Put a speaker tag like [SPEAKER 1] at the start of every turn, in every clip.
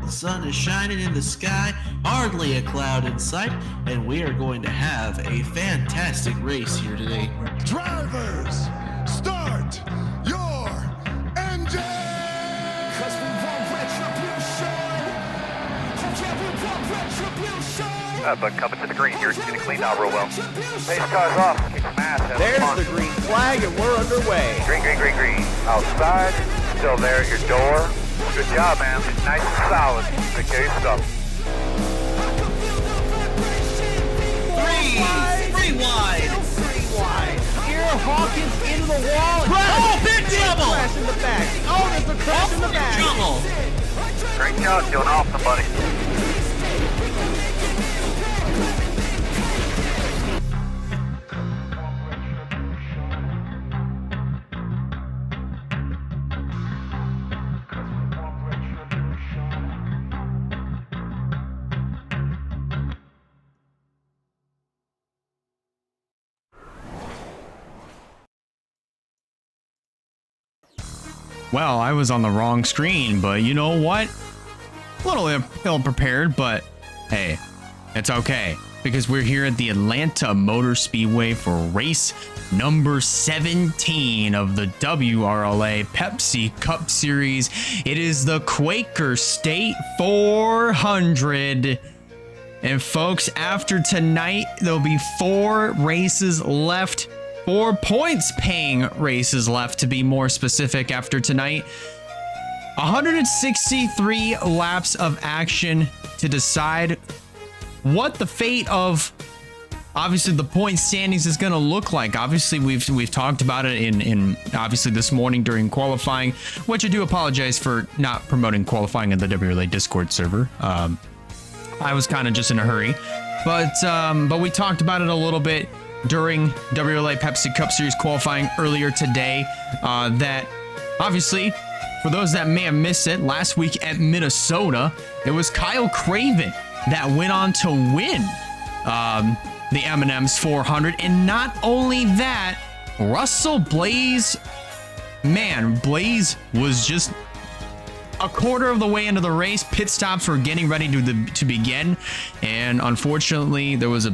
[SPEAKER 1] The sun is shining in the sky, hardly a cloud in sight, and we are going to have a fantastic race here today.
[SPEAKER 2] Drivers, start your engine!
[SPEAKER 3] Cause we want retribution. Yeah, we want retribution.
[SPEAKER 4] But coming to the green here, it's going to clean out real well. Pace car's off, kick some ass.
[SPEAKER 5] There's the green flag and we're underway.
[SPEAKER 4] Green, green, green, green. Outside, still there at your door. Good job, man. Nice and solid. Take care of your stuff.
[SPEAKER 1] Three wide.
[SPEAKER 5] Here, Hawkins into the wall.
[SPEAKER 1] Oh, big trouble!
[SPEAKER 5] Crash in the back. Oh, there's a crash in the back.
[SPEAKER 1] Trouble!
[SPEAKER 4] Great job, doing awesome, buddy.
[SPEAKER 6] Well, I was on the wrong screen, but you know what? A little ill-prepared, but hey, it's okay. Because we're here at the Atlanta Motor Speedway for race number 17 of the WRLA Pepsi Cup Series. It is the Quaker State 400. And folks, after tonight, there'll be 4 races left. 4 points paying races left, to be more specific, after tonight. 163 laps of action to decide what the fate of, obviously, the point standings is going to look like. Obviously, we've talked about it in obviously this morning during qualifying, which I do apologize for not promoting qualifying in the WRLA Discord server. I was kind of just in a hurry, but we talked about it a little bit during WRLA Pepsi Cup Series qualifying earlier today, that obviously, for those that may have missed it, last week at Minnesota, it was Kyle Craven that went on to win the M&M's 400. And not only that, Russell Blaze, man, Blaze was just a quarter of the way into the race. Pit stops were getting ready to begin, and unfortunately there was a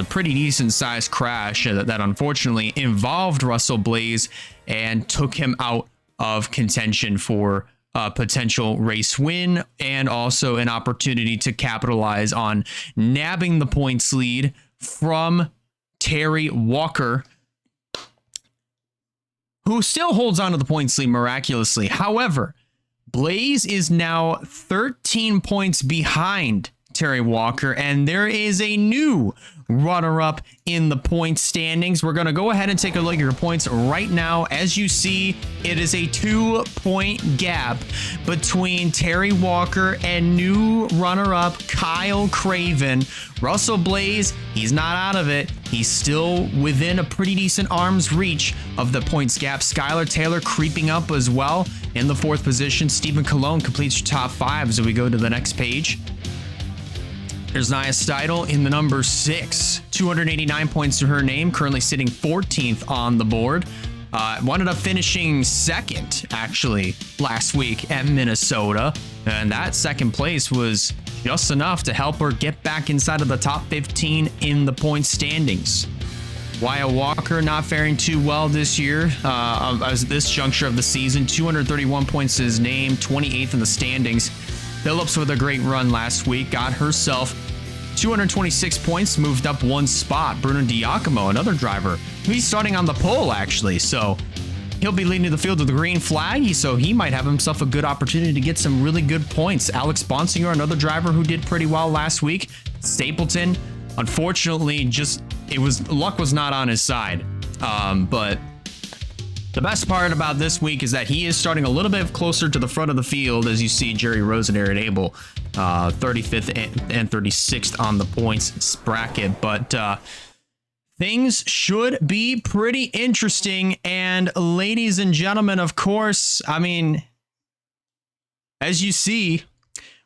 [SPEAKER 6] pretty decent sized crash that unfortunately involved Russell Blaze and took him out of contention for a potential race win, and also an opportunity to capitalize on nabbing the points lead from Terry Walker, who still holds on to the points lead miraculously. However, Blaze is now 13 points behind Terry Walker, and there is a new runner-up in the points standings. We're going to go ahead and take a look at your points right now. As you see, it is a 2-point gap between Terry Walker and new runner-up Kyle Craven. Russell Blaze, he's not out of it. He's still within a pretty decent arm's reach of the points gap. Skylar Taylor creeping up as well in the 4th position. Stephen Colon completes your top 5 as we go to the next page. There's Nia Steidel in the number 6, 289 points to her name, currently sitting 14th on the board. Wound up finishing 2nd, actually, last week at Minnesota, and that 2nd place was just enough to help her get back inside of the top 15 in the points standings. Wyatt Walker not faring too well this year, as this juncture of the season. 231 points to his name, 28th in the standings. Phillips with a great run last week, got herself 226 points, moved up 1 spot. Bruno Diacomo, another driver, he's starting on the pole actually, so he'll be leading the field with the green flag, so he might have himself a good opportunity to get some really good points. Alex Bonsinger, another driver who did pretty well last week. Stapleton, unfortunately, luck was not on his side, but the best part about this week is that he is starting a little bit closer to the front of the field, as you see Jerry Rosen, Aaron Abel, 35th and 36th on the points bracket. But things should be pretty interesting. And ladies and gentlemen, of course, I mean, as you see,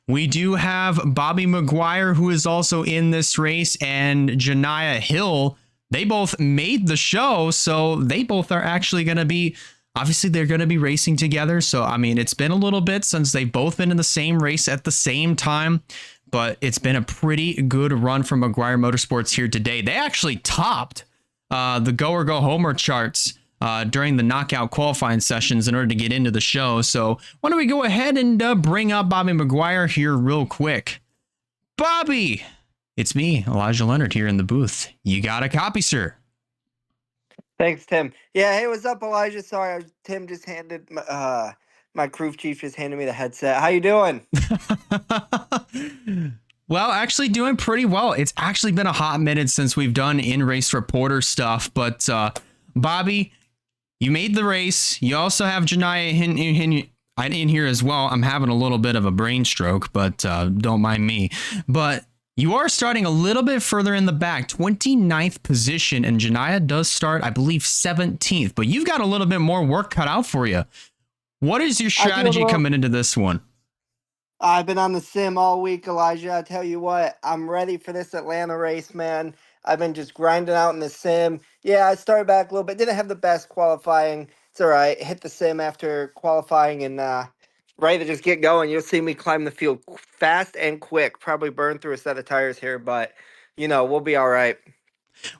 [SPEAKER 6] we do have Bobby McGuire, who is also in this race, and Janiah Hill. They both made the show, so they both are actually going to be Obviously, they're going to be racing together. So, I mean, it's been a little bit since they've both been in the same race at the same time, but it's been a pretty good run from McGuire Motorsports here today. They actually topped the Go or Go Homer charts during the knockout qualifying sessions in order to get into the show. So why don't we go ahead and bring up Bobby McGuire here real quick. Bobby, it's me, Elijah Leonard, here in the booth. You got a copy, sir.
[SPEAKER 7] Thanks, Tim. Yeah, hey, what's up, Elijah? Sorry, Tim just handed my crew chief just handed me the headset. How you doing?
[SPEAKER 6] Well, actually doing pretty well. It's actually been a hot minute since we've done in-race reporter stuff, but Bobby, you made the race. You also have Janiyah in here as well. I'm having a little bit of a brain stroke, but don't mind me. But you are starting a little bit further in the back, 29th position, and Janiyah does start, I believe, 17th. But you've got a little bit more work cut out for you. What is your strategy coming into this one?
[SPEAKER 7] I've been on the sim all week, Elijah. I tell you what, I'm ready for this Atlanta race, man. I've been just grinding out in the sim. Yeah, I started back a little bit. Didn't have the best qualifying. It's all right. Hit the sim after qualifying and ready to just get going. You'll see me climb the field fast and quick. Probably burn through a set of tires here, but, we'll be all right.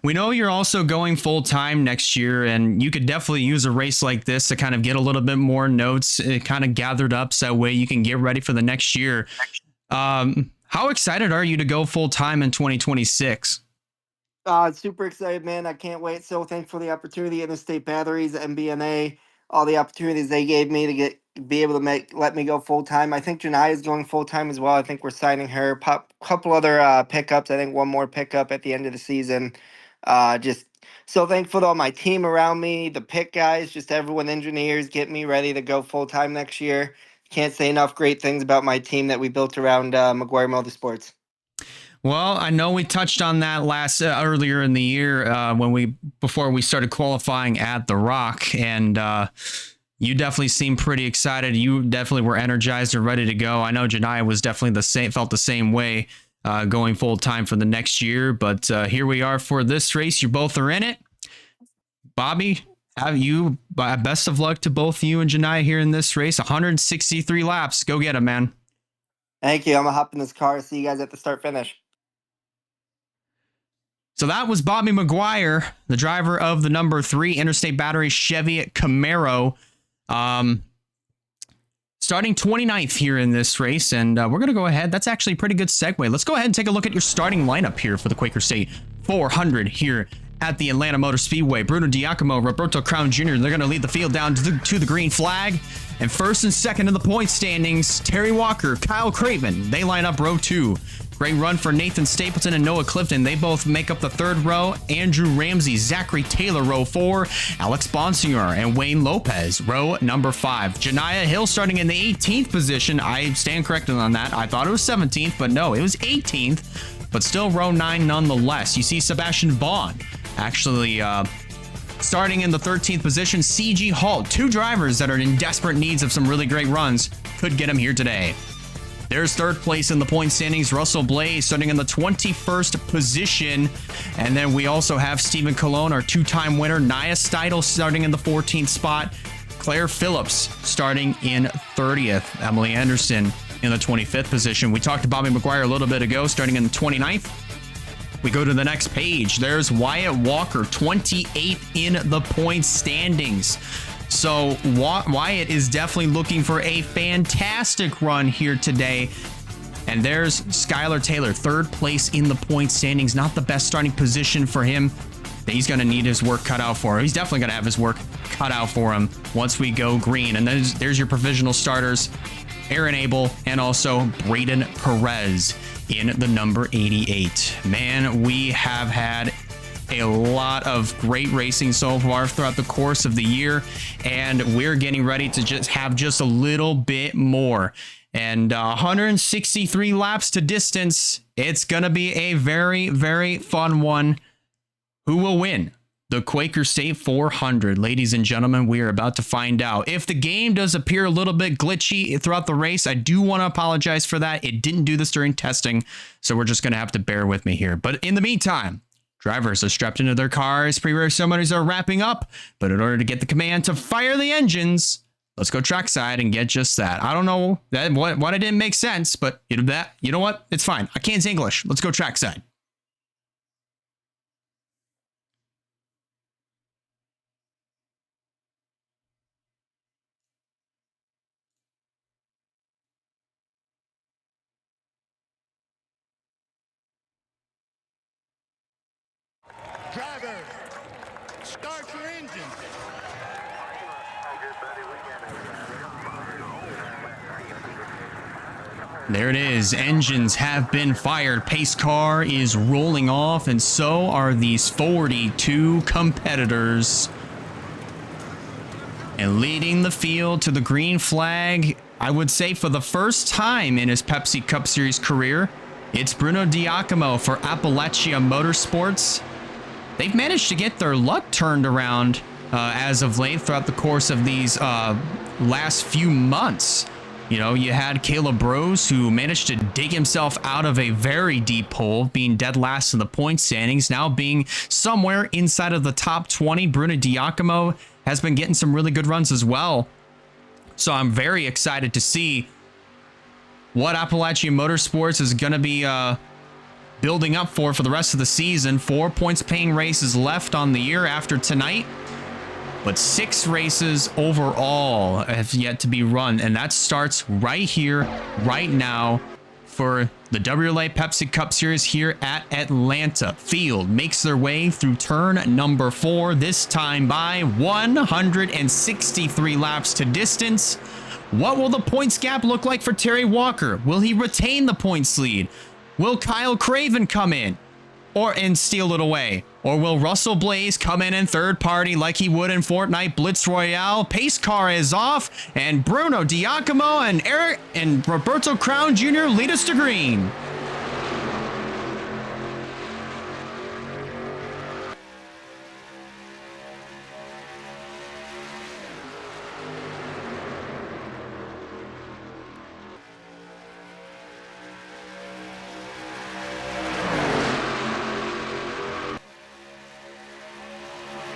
[SPEAKER 6] We know you're also going full time next year, and you could definitely use a race like this to kind of get a little bit more notes kind of gathered up so that way you can get ready for the next year. How excited are you to go full time in 2026?
[SPEAKER 7] Super excited, man. I can't wait. So thankful for the opportunity, Interstate Batteries, MBNA, all the opportunities they gave me to be able to let me go full time. I think Janiyah is going full time as well. I think we're signing her. Couple other pickups. I think one more pickup at the end of the season. Just so thankful to all my team around me, the pit guys, just everyone, engineers, get me ready to go full time next year. Can't say enough great things about my team that we built around McGuire Motorsports.
[SPEAKER 6] Well, I know we touched on that earlier in the year before we started qualifying at the Rock, and you definitely seemed pretty excited. You definitely were energized and ready to go. I know Janiyah was definitely felt the same way going full time for the next year, but here we are for this race. You both are in it. Bobby, best of luck to both you and Janiyah here in this race. 163 laps. Go get it, man.
[SPEAKER 7] Thank you. I'm gonna hop in this car. See you guys at the start finish.
[SPEAKER 6] So that was Bobby McGuire, the driver of the number 3 Interstate Battery Chevy Camaro. Starting 29th here in this race, and we're going to go ahead. That's actually a pretty good segue. Let's go ahead and take a look at your starting lineup here for the Quaker State 400 here at the Atlanta Motor Speedway. Bruno Diacomo, Roberto Crown Jr., they're going to lead the field down to the green flag. And first and second in the point standings, Terry Walker, Kyle Craven, they line up row 2. Great run for Nathan Stapleton and Noah Clifton. They both make up the third row. Andrew Ramsey, Zachary Taylor, row 4. Alex Bonsignor and Wayne Lopez, row number 5. Janiyah Hill starting in the 18th position. I stand corrected on that. I thought it was 17th, but no, it was 18th. But still row 9 nonetheless. You see Sebastian Vaughn actually starting in the 13th position. CG Hall, 2 drivers that are in desperate needs of some really great runs. Could get him here today. There's third place in the point standings. Russell Blaze starting in the 21st position. And then we also have Stephen Colon, our 2-time winner. Nia Steidel starting in the 14th spot. Claire Phillips starting in 30th. Emily Anderson in the 25th position. We talked to Bobby McGuire a little bit ago, starting in the 29th. We go to the next page. There's Wyatt Walker, 28th in the point standings. So Wyatt is definitely looking for a fantastic run here today. And there's Skylar Taylor, 3rd place in the point standings. Not the best starting position for him. He's going to need his work cut out for him. He's definitely going to have his work cut out for him once we go green. And there's your provisional starters, Aaron Abel and also Braden Perez in the number 88. Man, we have had a lot of great racing so far throughout the course of the year, and we're getting ready to have a little bit more. And 163 laps to distance. It's going to be a very, very fun one. Who will win the Quaker State 400? Ladies and gentlemen, we are about to find out. If the game does appear a little bit glitchy throughout the race, I do want to apologize for that. It didn't do this during testing, so we're just going to have to bear with me here. But in the meantime, Drivers are strapped into their cars. Pre-race ceremonies are wrapping up. But in order to get the command to fire the engines, let's go trackside and get just that. I don't know what it didn't make sense, but you know what? It's fine. I can't say English. Let's go trackside.
[SPEAKER 2] Driver, start your engine.
[SPEAKER 6] There it is. Engines have been fired. Pace car is rolling off, and so are these 42 competitors. And leading the field to the green flag, I would say for the first time in his Pepsi Cup Series career, it's Bruno Giacomo for Appalachia Motorsports. They've managed to get their luck turned around as of late throughout the course of these last few months. You know, you had Caleb Rose, who managed to dig himself out of a very deep hole, being dead last in the point standings, now being somewhere inside of the top 20. Bruno Giacomo has been getting some really good runs as well. So I'm very excited to see what Appalachia Motorsports is going to be building up for the rest of the season. 4 points paying races left on the year after tonight, but 6 races overall have yet to be run, and that starts right here, right now, for the WRLA Pepsi Cup Series here at Atlanta. Field makes their way through turn number 4, this time by 163 laps to distance. What will the points gap look like for Terry Walker? Will he retain the points lead? Will Kyle Craven come in and steal it away? Or will Russell Blaze come in third party like he would in Fortnite Blitz Royale? Pace car is off, and Bruno Giacomo and Roberto Crown Jr. lead us to green.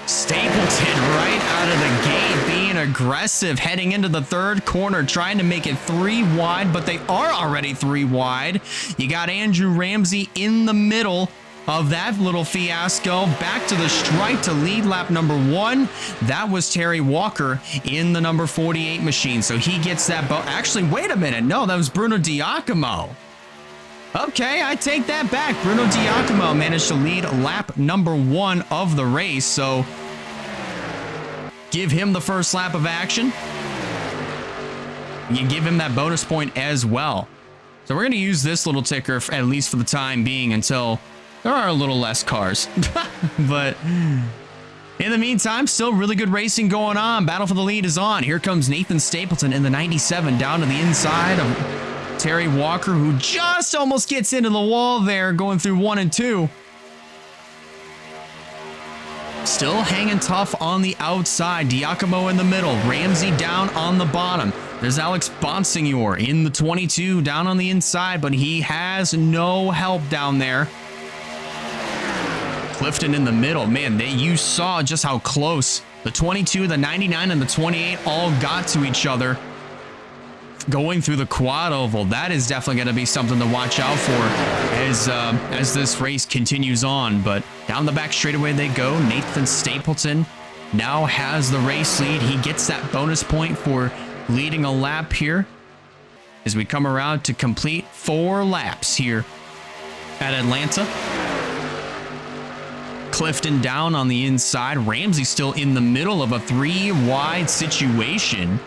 [SPEAKER 6] Stapleton right out of the gate being aggressive, heading into the third corner, trying to make it 3 wide, but they are already 3 wide. You got Andrew Ramsey in the middle of that little fiasco, back to the stripe to lead lap number 1. That was Terry Walker in the number 48 machine, so he gets that. Actually, wait a minute. No, that was Bruno Giacomo. Okay, I take that back. Bruno Giacomo managed to lead lap number 1 of the race, so give him the first lap of action. You give him that bonus point as well. So we're going to use this little ticker, at least for the time being, until there are a little less cars. But in the meantime, still really good racing going on. Battle for the lead is on. Here comes Nathan Stapleton in the 97 down to the inside of Terry Walker, who just almost gets into the wall there, going through 1 and 2. Still hanging tough on the outside. Giacomo in the middle. Ramsey down on the bottom. There's Alex Bonsignor in the 22 down on the inside, but he has no help down there. Clifton in the middle. Man, you saw just how close the 22, the 99, and the 28 all got to each other going through the quad oval. That is definitely going to be something to watch out for as this race continues on. But down the back straightaway they go. Nathan Stapleton now has the race lead. He gets that bonus point for leading a lap here as we come around to complete 4 laps here at Atlanta. Clifton down on the inside. Ramsey still in the middle of a 3 wide situation.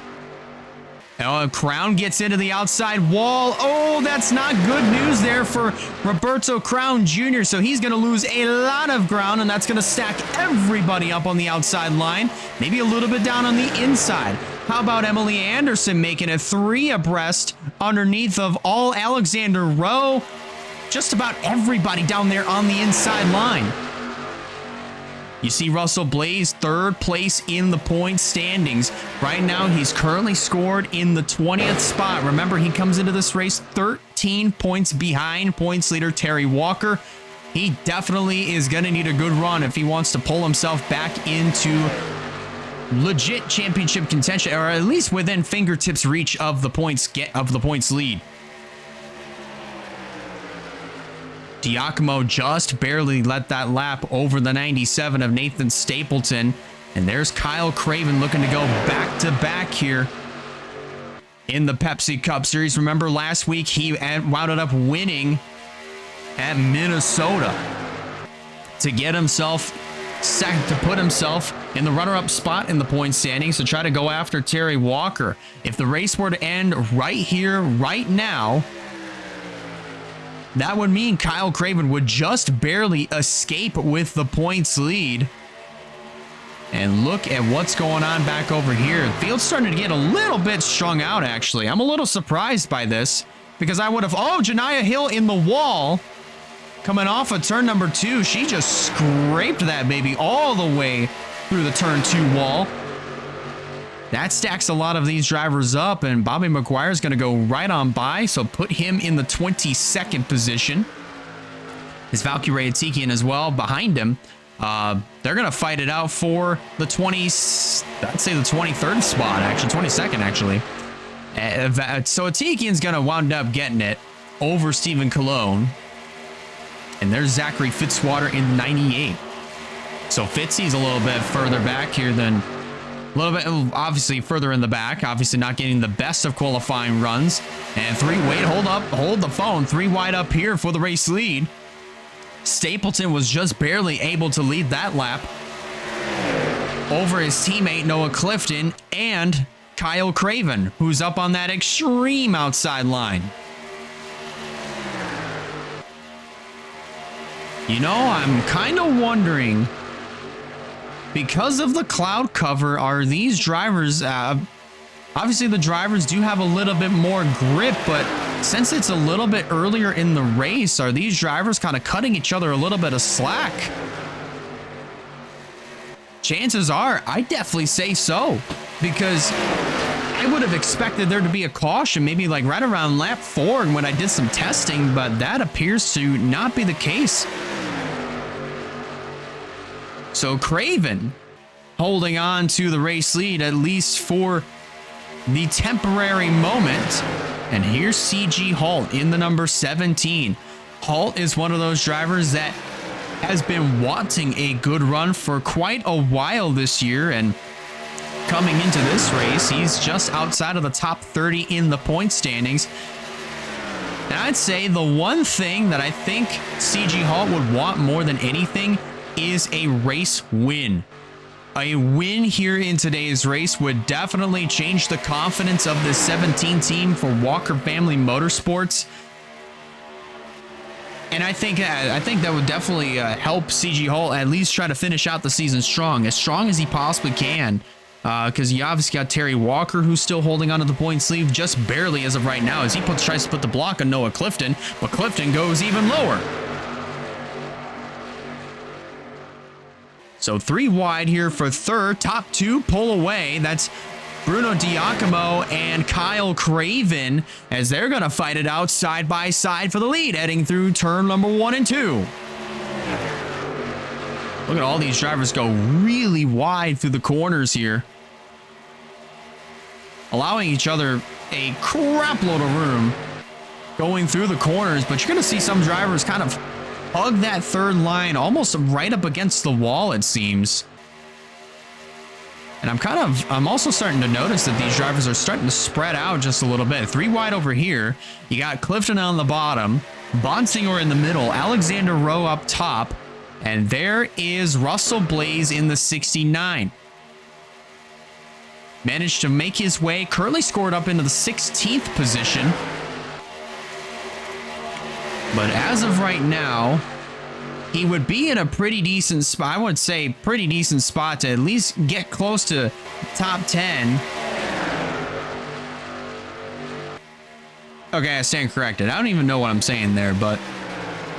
[SPEAKER 6] Crown gets into the outside wall. Oh, that's not good news there for Roberto Crown Jr. So he's going to lose a lot of ground, and that's going to stack everybody up on the outside line. Maybe a little bit down on the inside. How about Emily Anderson making it 3 abreast underneath of all Alexander Rowe? Just about everybody down there on the inside line. You see Russell Blaze, 3rd place in the point standings. Right now, he's currently scored in the 20th spot. Remember, he comes into this race 13 points behind points leader Terry Walker. he definitely is going to need a good run if he wants to pull himself back into legit championship contention, or at least within fingertips reach of the points lead. Giacomo just barely let that lap over the 97 of Nathan Stapleton. And there's Kyle Craven looking to go back-to-back here in the Pepsi Cup Series. Remember last week he wound up winning at Minnesota to get himself second, to put himself in the runner-up spot in the point standings to try to go after Terry Walker. If the race were to end right here, right now, that would mean Kyle Craven would just barely escape with the points lead. And look at what's going on back over here. The field's starting to get a little bit strung out, actually. I'm a little surprised by this because I would have... Oh, Janiyah Hill in the wall. Coming off of turn number 2. She just scraped that baby all the way through the turn 2 wall. That stacks a lot of these drivers up, and Bobby McGuire's going to go right on by, so put him in the 22nd position. His Valkyrie Atikian as well behind him. They're going to fight it out for the I'd say the 23rd spot, actually, 22nd, actually. So Atikian's going to wind up getting it over Stephen Colon. And there's Zachary Fitzwater in 98. So Fitzy's a little bit further back here than, a little bit, obviously further in the back, obviously not getting the best of qualifying runs. And hold the phone, 3 wide up here for the race lead. Stapleton was just barely able to lead that lap over his teammate Noah Clifton and Kyle Craven, who's up on that extreme outside line. You know, I'm kind of wondering, because of the cloud cover, are these drivers, obviously the drivers do have a little bit more grip, but since it's a little bit earlier in the race, are these drivers kind of cutting each other a little bit of slack? Chances are, I definitely say so, because I would have expected there to be a caution, maybe like right around lap 4 when I did some testing, but that appears to not be the case. So Craven holding on to the race lead, at least for the temporary moment. And here's CG Halt in the number 17. Halt is one of those drivers that has been wanting a good run for quite a while this year, and coming into this race, he's just outside of the top 30 in the point standings. And I'd say the one thing that I think CG Halt would want more than anything is a race win. A win here in today's race would definitely change the confidence of the 17 team for Walker Family Motorsports. And I think that would definitely help CG Halt at least try to finish out the season strong as he possibly can. Because you obviously got Terry Walker, who's still holding onto the point sleeve just barely as of right now, as he tries to put the block on Noah Clifton, but Clifton goes even lower. So 3 wide here for third. Top 2 pull away. That's Bruno Giacomo and Kyle Craven, as they're going to fight it out side by side for the lead, heading through turn number 1 and 2. Look at all these drivers go really wide through the corners here, allowing each other a crap load of room going through the corners. But you're going to see some drivers kind of hug that third line almost right up against the wall, it seems. And I'm also starting to notice that these drivers are starting to spread out just a little bit. 3 wide over here. You got Clifton on the bottom, Bonsinger in the middle, Alexander Rowe up top, and there is Russell Blaze in the 69. Managed to make his way, currently scored up into the 16th position. But as of right now, he would be in a pretty decent spot. I would say pretty decent spot to at least get close to top 10. Okay, I stand corrected. I don't even know what I'm saying there, but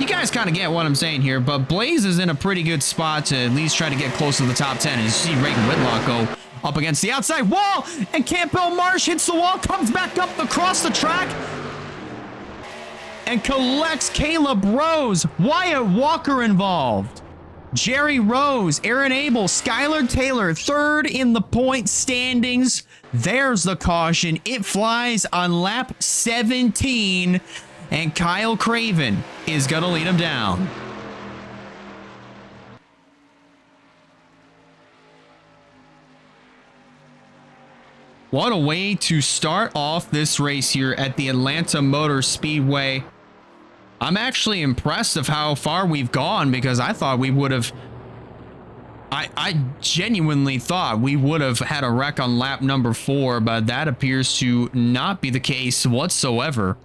[SPEAKER 6] you guys kind of get what I'm saying here. But Blaze is in a pretty good spot to at least try to get close to the top 10. And you see Reagan Whitlock go up against the outside wall, and Campbell Marsh hits the wall, comes back up across the track, and collects Caleb Rose. Wyatt Walker involved. Jerry Rose, Aaron Abel, Skylar Taylor, third in the point standings. There's the caution. It flies on lap 17, and Kyle Craven is going to lead him down. What a way to start off this race here at the Atlanta Motor Speedway. I'm actually impressed of how far we've gone, because I thought we would have... I genuinely thought we would have had a wreck on lap number 4, but that appears to not be the case whatsoever.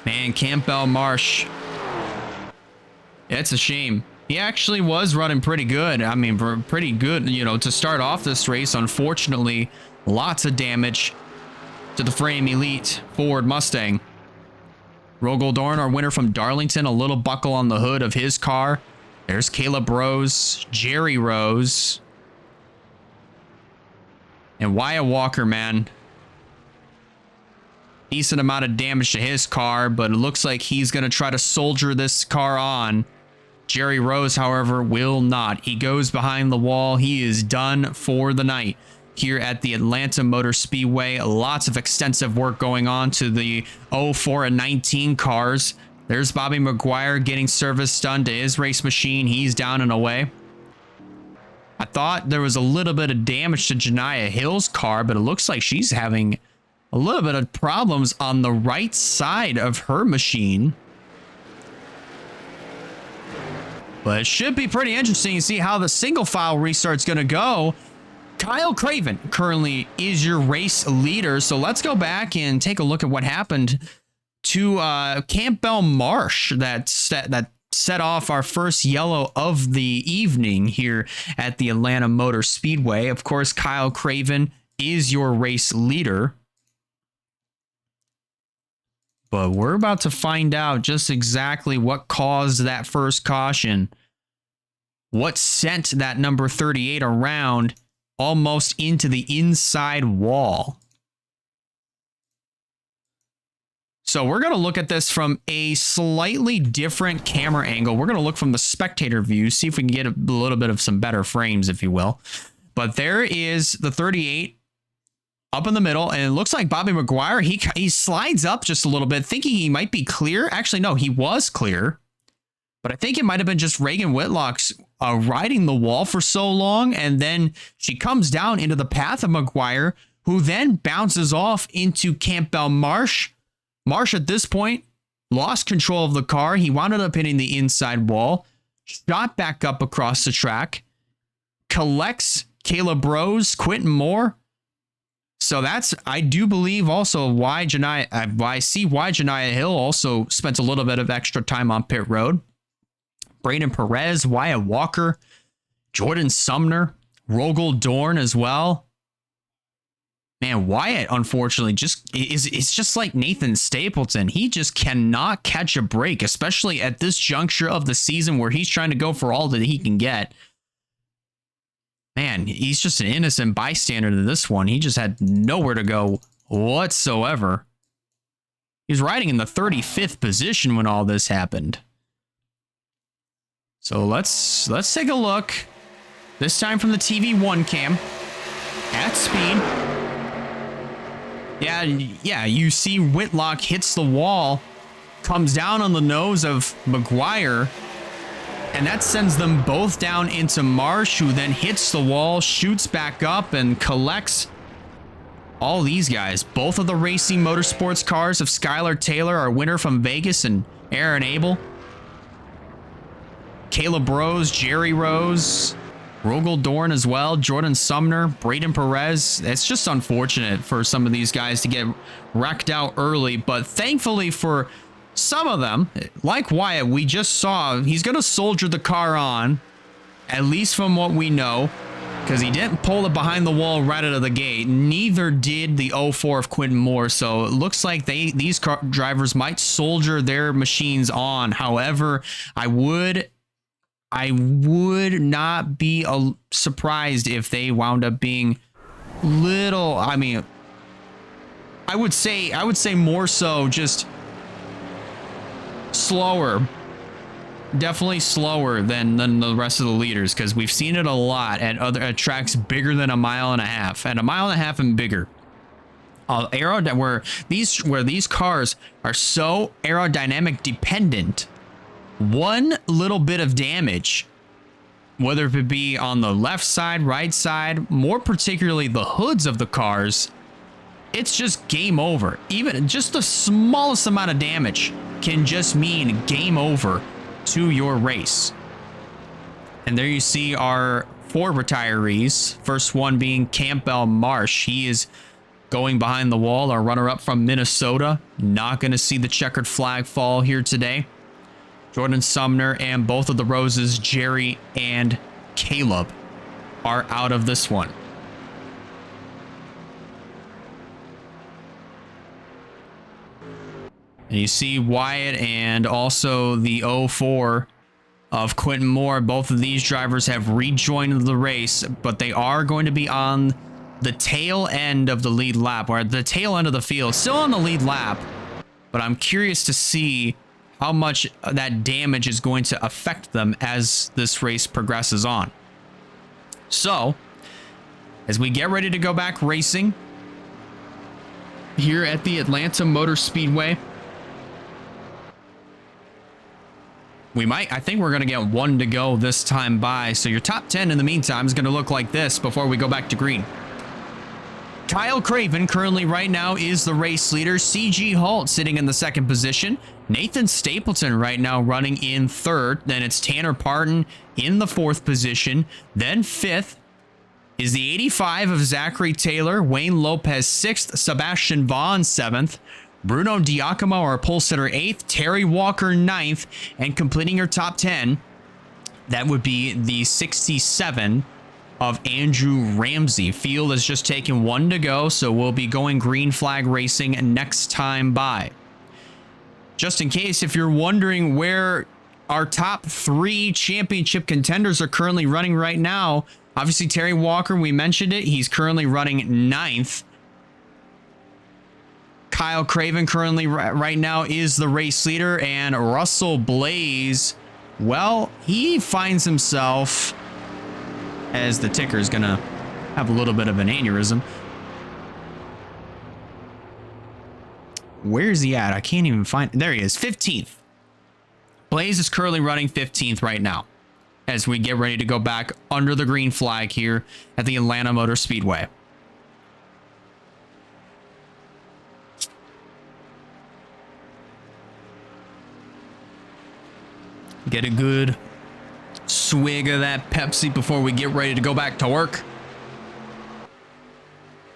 [SPEAKER 6] Man, Campbell Marsh. It's a shame. He actually was running pretty good. I mean, pretty good, you know, to start off this race. Unfortunately, lots of damage to the Frame Elite Ford Mustang. Rogel Dorn, our winner from Darlington, a little buckle on the hood of his car. There's Caleb Rose, Jerry Rose, and Wyatt Walker, man. Decent amount of damage to his car, but it looks like he's going to try to soldier this car on. Jerry Rose, however, will not. He goes behind the wall. He is done for the night here at the Atlanta Motor Speedway. Lots of extensive work going on to the 04 and 19 cars. There's Bobby McGuire getting service done to his race machine. He's down and away. I thought there was a little bit of damage to Janiah Hill's car, but it looks like she's having a little bit of problems on the right side of her machine. But it should be pretty interesting to see how the single file restart's going to go. Kyle Craven currently is your race leader. So let's go back and take a look at what happened to Campbell Marsh that set off our first yellow of the evening here at the Atlanta Motor Speedway. Of course, Kyle Craven is your race leader. But we're about to find out just exactly what caused that first caution. What sent that number 38 around almost into the inside wall. So we're going to look at this from a slightly different camera angle. We're going to look from the spectator view, see if we can get a little bit of some better frames, if you will. But there is the 38 up in the middle, and it looks like Bobby McGuire, he slides up just a little bit, thinking he might be clear. Actually, no, he was clear. But I think it might have been just Reagan Whitlock's riding the wall for so long, and then she comes down into the path of McGuire, who then bounces off into Campbell Marsh. Marsh, at this point, lost control of the car. He wound up hitting the inside wall, shot back up across the track, collects Caleb Rose, Quentin Moore. So that's, I do believe, also why Janiah Hill also spent a little bit of extra time on pit road. Braden Perez, Wyatt Walker, Jordan Sumner, Rogel Dorn as well. Man, Wyatt, unfortunately, it's just like Nathan Stapleton. He just cannot catch a break, especially at this juncture of the season where he's trying to go for all that he can get. Man, he's just an innocent bystander to this one. He just had nowhere to go whatsoever. He was riding in the 35th position when all this happened. So let's take a look. This time from the TV1 cam. At speed. Yeah, you see Whitlock hits the wall, comes down on the nose of McGuire, and that sends them both down into Marsh, who then hits the wall, shoots back up, and collects all these guys. Both of the Racing Motorsports cars of Skylar Taylor, our winner from Vegas, and Aaron Abel. Caleb Rose, Jerry Rose, Rogel Dorn as well, Jordan Sumner, Braden Perez. It's just unfortunate for some of these guys to get wrecked out early, but thankfully for some of them, like Wyatt, we just saw he's going to soldier the car on, at least from what we know, because he didn't pull it behind the wall right out of the gate. Neither did the 04 of Quentin Moore, so it looks like these car drivers might soldier their machines on. However, I would not be surprised if they wound up being I would say more so just slower. Definitely slower than the rest of the leaders, because we've seen it a lot at tracks bigger than 1.5 miles, and 1.5 miles and bigger. Where these cars are so aerodynamic dependent, one little bit of damage, whether it be on the left side, right side, more particularly the hoods of the cars, it's just game over. Even just the smallest amount of damage can just mean game over to your race. And there you see our 4 retirees. First one being Campbell Marsh. He is going behind the wall, our runner-up from Minnesota. Not going to see the checkered flag fall here today. Jordan Sumner and both of the Roses, Jerry and Caleb, are out of this one. And you see Wyatt and also the 04 of Quentin Moore. Both of these drivers have rejoined the race, but they are going to be on the tail end of the lead lap, or the tail end of the field, still on the lead lap. But I'm curious to see how much that damage is going to affect them as this race progresses on. So, as we get ready to go back racing here at the Atlanta Motor Speedway, I think we're going to get 1 to go this time by. So your top 10 in the meantime is going to look like this before we go back to green. Kyle Craven currently right now is the race leader. CG Holt sitting in the 2nd position. Nathan Stapleton right now running in 3rd. Then it's Tanner Parton in the 4th position. Then 5th is the 85 of Zachary Taylor. Wayne Lopez 6th. Sebastian Vaughn 7th. Bruno Diacomo, our pole sitter, 8th. Terry Walker 9th. And completing your top 10, that would be the 67 of Andrew Ramsey. Field has just taken 1 to go, so we'll be going green flag racing next time by. Just in case, if you're wondering where our top 3 championship contenders are currently running right now, obviously Terry Walker, we mentioned it, he's currently running 9th. Kyle Craven currently right now is the race leader, and Russell Blaze, well, he finds himself, as the ticker is gonna have a little bit of an aneurysm. Where's he at? I can't even find. There he is, 15th. Blaze is currently running 15th right now as we get ready to go back under the green flag here at the Atlanta Motor Speedway. Get a good swig of that Pepsi before we get ready to go back to work.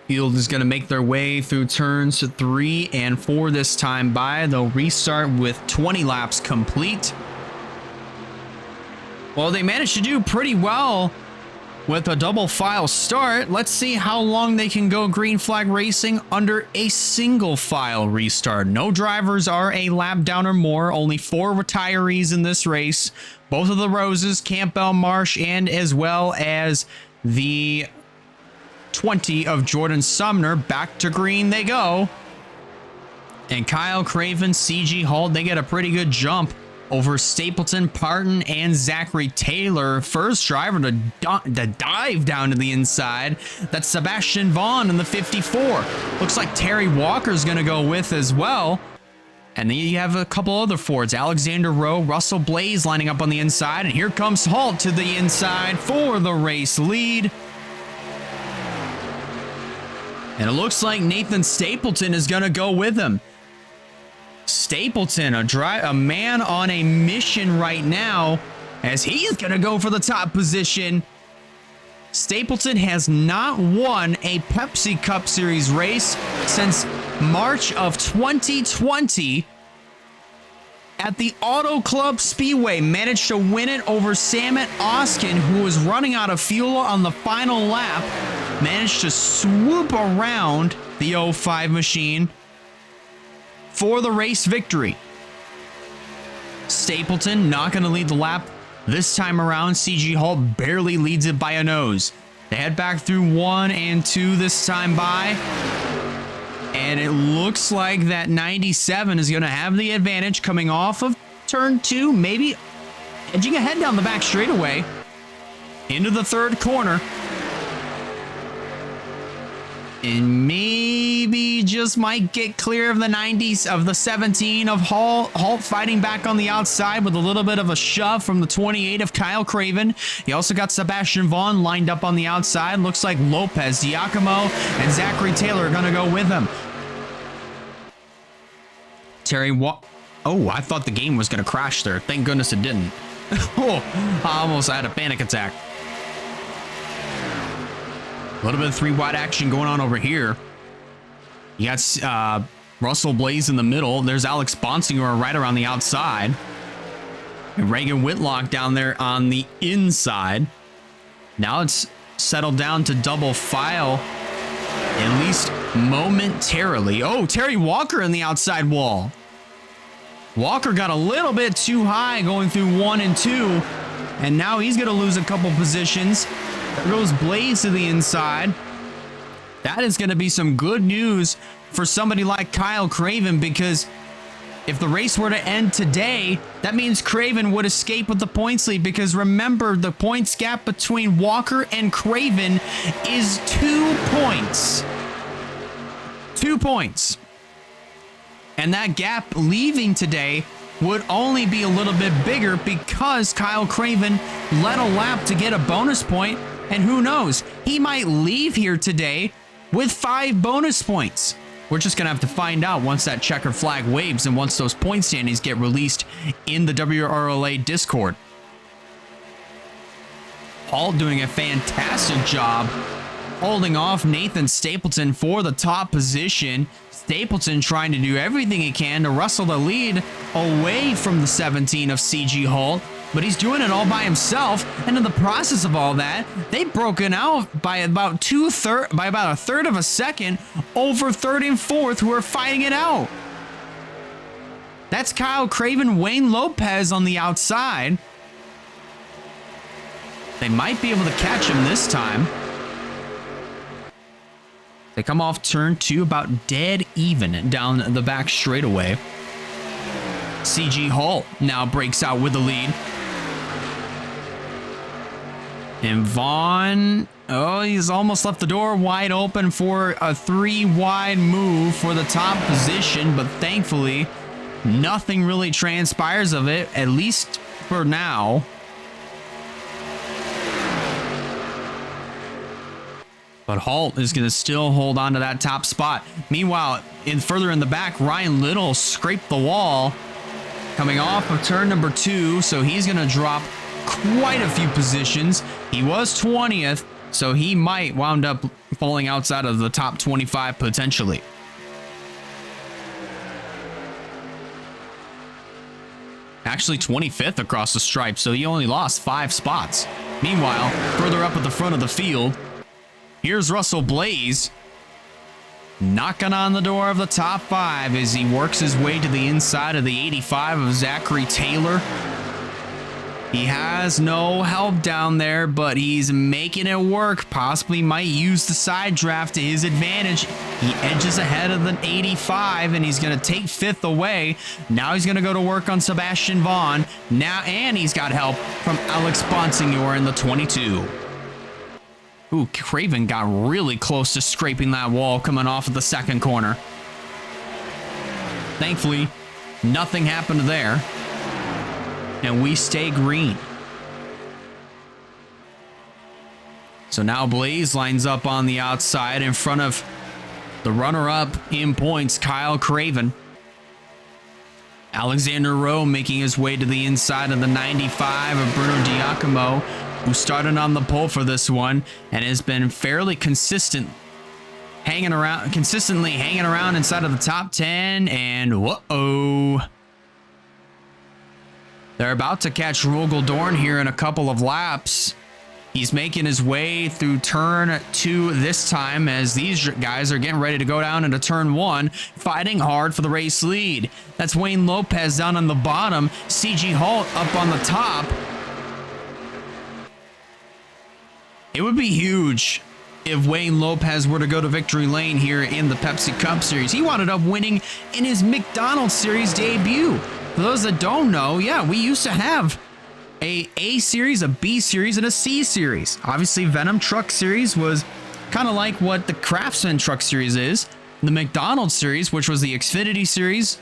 [SPEAKER 6] Field is going to make their way through turns 3 and 4 this time by. They'll restart with 20 laps complete. Well, they managed to do pretty well with a double file start. Let's see how long they can go green flag racing under a single file restart. No drivers are a lap down or more. Only 4 retirees in this race. Both of the Roses, Campbell Marsh, and as well as the 20 of Jordan Sumner. Back to green they go. And Kyle Craven, CG Holt, they get a pretty good jump over Stapleton, Parton, and Zachary Taylor. First driver to dive down to the inside. That's Sebastian Vaughn in the 54. Looks like Terry Walker's going to go with as well. And then you have a couple other Fords. Alexander Rowe, Russell Blaze lining up on the inside. And here comes Holt to the inside for the race lead. And it looks like Nathan Stapleton is going to go with him. Stapleton, a man on a mission right now, as he's going to go for the top position. Stapleton has not won a Pepsi Cup Series race since March of 2020 at the Auto Club Speedway. Managed to win it over Samet Oskin, who was running out of fuel on the final lap. Managed to swoop around the 05 machine for the race victory. Stapleton not going to lead the lap this time around. CG Holt barely leads it by a nose. They head back through 1 and 2 this time by. And it looks like that 97 is going to have the advantage coming off of turn 2, maybe edging ahead down the back straightaway into the third corner. And maybe just might get clear of the 90s of the 17 of Halt. Halt fighting back on the outside with a little bit of a shove from the 28 of Kyle Craven. He also got Sebastian Vaughn lined up on the outside. Looks like Lopez, Giacomo, and Zachary Taylor are going to go with him. Oh, I thought the game was going to crash there. Thank goodness it didn't. Oh, I almost had a panic attack. A little bit of 3-wide action going on over here. You got Russell Blaze in the middle. There's Alex Bonsignor right around the outside. And Reagan Whitlock down there on the inside. Now it's settled down to double file, at least momentarily. Oh, Terry Walker in the outside wall. Walker got a little bit too high going through 1 and 2. And now he's going to lose a couple positions. There goes Blaze to the inside. That is going to be some good news for somebody like Kyle Craven, because if the race were to end today, that means Craven would escape with the points lead, because remember, the points gap between Walker and Craven is 2 points. 2 points. And that gap leaving today would only be a little bit bigger because Kyle Craven led a lap to get a bonus point. And who knows, he might leave here today with 5 bonus points. We're just going to have to find out once that checker flag waves and once those point standings get released in the WRLA Discord. Halt doing a fantastic job holding off Nathan Stapleton for the top position. Stapleton trying to do everything he can to wrestle the lead away from the 17 of CG Halt, but he's doing it all by himself. And in the process of all that, they've broken out by about a third of a second over third and fourth, who are fighting it out. That's Kyle Craven, Wayne Lopez on the outside. They might be able to catch him this time. They come off turn 2 about dead even down the back straightaway. CG Halt now breaks out with the lead. And Vaughn, oh, he's almost left the door wide open for a 3-wide move for the top position, but thankfully, nothing really transpires of it, at least for now. But Halt is going to still hold on to that top spot. Meanwhile, further in the back, Ryan Little scraped the wall coming off of turn number 2, so he's going to drop quite a few positions. He was 20th, so he might wound up falling outside of the top 25 potentially. Actually 25th across the stripe, so he only lost 5 spots. Meanwhile, further up at the front of the field, here's Russell Blaze knocking on the door of the top 5 as he works his way to the inside of the 85 of Zachary Taylor. He has no help down there, but he's making it work. Possibly might use the side draft to his advantage. He edges ahead of the 85, and he's going to take 5th away. Now he's going to go to work on Sebastian Vaughn. And he's got help from Alex Bonsignor in the 22. Ooh, Craven got really close to scraping that wall coming off of the second corner. Thankfully, nothing happened there. And we stay green. So now Blaze lines up on the outside in front of the runner-up in points, Kyle Craven. Alexander Rowe making his way to the inside of the 95 of Bruno Giacomo, who started on the pole for this one and has been fairly consistently hanging around inside of the top 10. And whoa. They're about to catch Rogel Dorn here in a couple of laps. He's making his way through turn 2 this time as these guys are getting ready to go down into turn 1, fighting hard for the race lead. That's Wayne Lopez down on the bottom, CG Halt up on the top. It would be huge if Wayne Lopez were to go to victory lane here in the Pepsi Cup Series. He wound up winning in his McDonald's Series debut. For those that don't know, yeah, we used to have a Series, a B Series, and a C Series. Obviously, Venom Truck Series was kind of like what the Craftsman Truck Series is. The McDonald's Series, which was the Xfinity Series.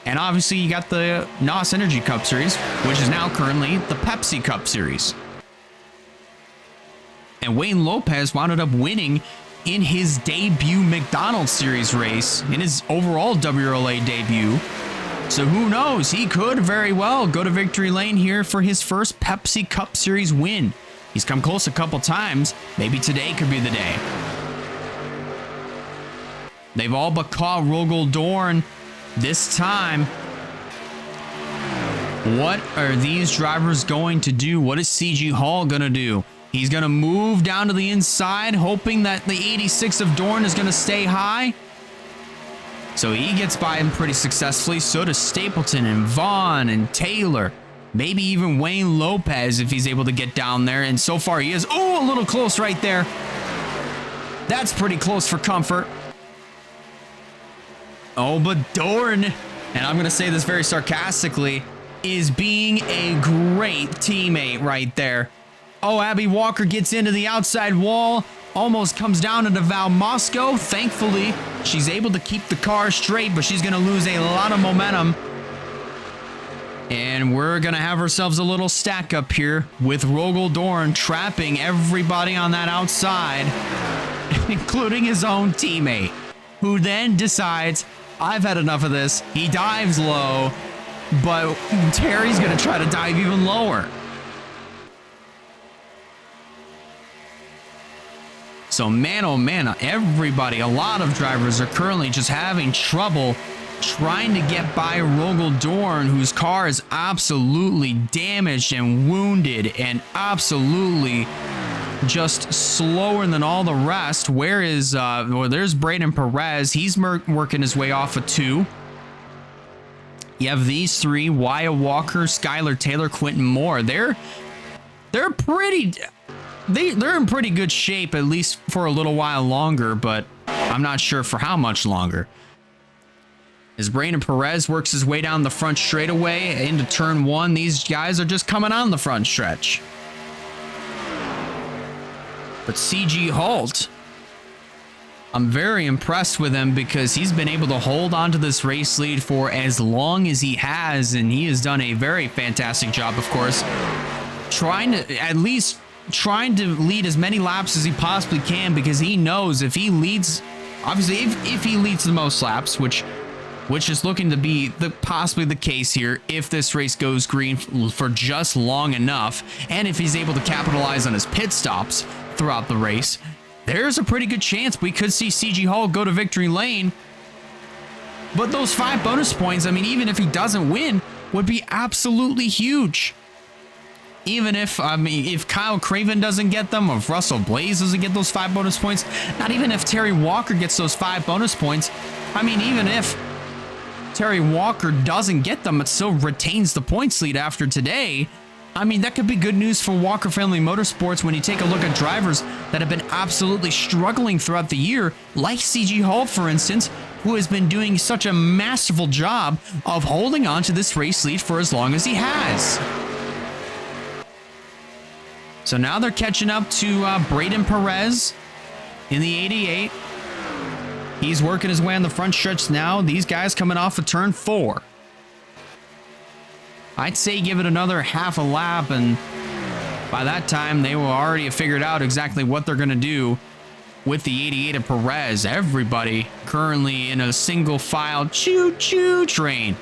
[SPEAKER 6] And obviously, you got the NOS Energy Cup Series, which is now currently the Pepsi Cup Series. And Wayne Lopez wound up winning in his debut McDonald's Series race, in his overall WRLA debut. So who knows? He could very well go to victory lane here for his first Pepsi Cup Series win. He's come close a couple times. Maybe today could be the day. They've all but caught Rogel Dorn this time. What are these drivers going to do? What is CG Hall going to do? He's going to move down to the inside, hoping that the 86 of Dorn is going to stay high. So he gets by him pretty successfully. So does Stapleton and Vaughn and Taylor. Maybe even Wayne Lopez if he's able to get down there. And so far he is. Oh, a little close right there. That's pretty close for comfort. Oh, but Dorn, and I'm going to say this very sarcastically, is being a great teammate right there. Oh, Abby Walker gets into the outside wall. Almost comes down into Val Moscow. Thankfully, she's able to keep the car straight, but she's going to lose a lot of momentum. And we're going to have ourselves a little stack up here with Rogel Dorn trapping everybody on that outside, including his own teammate, who then decides, I've had enough of this. He dives low, but Terry's going to try to dive even lower. So man, oh man, everybody, a lot of drivers are currently just having trouble trying to get by Rogel Dorn, whose car is absolutely damaged and wounded and absolutely just slower than all the rest. Where is, well, there's Braden Perez. He's working his way off of 2. You have these 3, Wyatt Walker, Skylar Taylor, Quentin Moore. They're pretty... They're in pretty good shape, at least for a little while longer, but I'm not sure for how much longer. As Brandon Perez works his way down the front straightaway into turn 1, these guys are just coming on the front stretch. But CG Halt, I'm very impressed with him because he's been able to hold on to this race lead for as long as he has, and he has done a very fantastic job, of course, trying to lead as many laps as he possibly can, because he knows if he leads, obviously if he leads the most laps, which is looking to be possibly the case here if this race goes green for just long enough, and if he's able to capitalize on his pit stops throughout the race, there's a pretty good chance we could see CG Hall go to victory lane. But those 5 bonus points, I mean, even if he doesn't win, would be absolutely huge. Even if, I mean, if Kyle Craven doesn't get them, or if Russell Blaze doesn't get those 5 bonus points, not even if Terry Walker gets those 5 bonus points, I mean, even if Terry Walker doesn't get them, it still retains the points lead after today. I mean, that could be good news for Walker Family Motorsports when you take a look at drivers that have been absolutely struggling throughout the year, like CG Hall, for instance, who has been doing such a masterful job of holding on to this race lead for as long as he has. So now they're catching up to Braden Perez in the 88. He's working his way on the front stretch now. These guys coming off of turn 4. I'd say give it another half a lap, and by that time they will already have figured out exactly what they're going to do with the 88 of Perez. Everybody currently in a single file choo-choo train.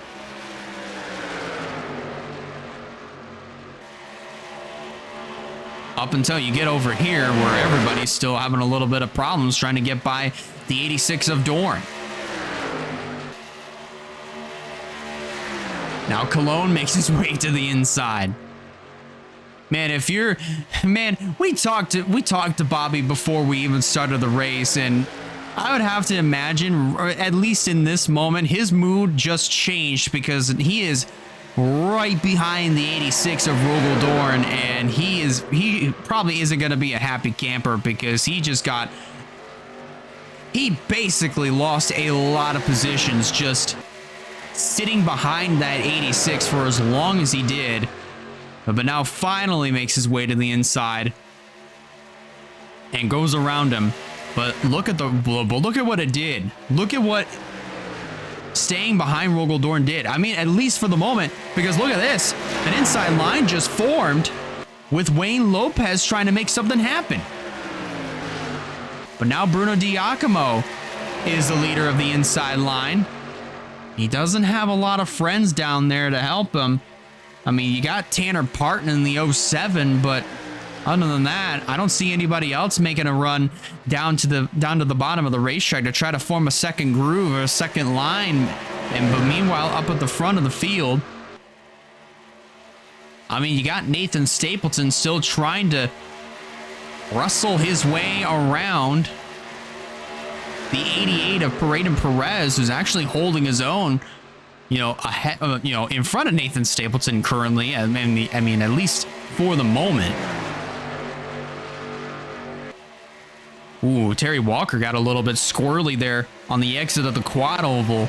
[SPEAKER 6] Up until you get over here where everybody's still having a little bit of problems trying to get by the 86 of Dorn. Now Cologne makes his way to the inside. Man, if you're, man, we talked to Bobby before we even started the race, and I would have to imagine, or at least in this moment, his mood just changed because he is right behind the 86 of Rogaldorn, and he probably isn't going to be a happy camper because he basically lost a lot of positions just sitting behind that 86 for as long as he did, but now finally makes his way to the inside and goes around him. But look at what it did. Look at what staying behind Rogaldorn did. I mean, at least for the moment, because look at this. An inside line just formed with Wayne Lopez trying to make something happen. But now Bruno Diacomo is the leader of the inside line. He doesn't have a lot of friends down there to help him. I mean, you got Tanner Parton in the 07, but other than that, I don't see anybody else making a run down to the bottom of the racetrack to try to form a second groove or a second line. But meanwhile, up at the front of the field, I mean, you got Nathan Stapleton still trying to wrestle his way around the 88 of Paradin Perez, who's actually holding his own, ahead, in front of Nathan Stapleton currently. I mean, at least for the moment. Ooh, Terry Walker got a little bit squirrely there on the exit of the quad oval.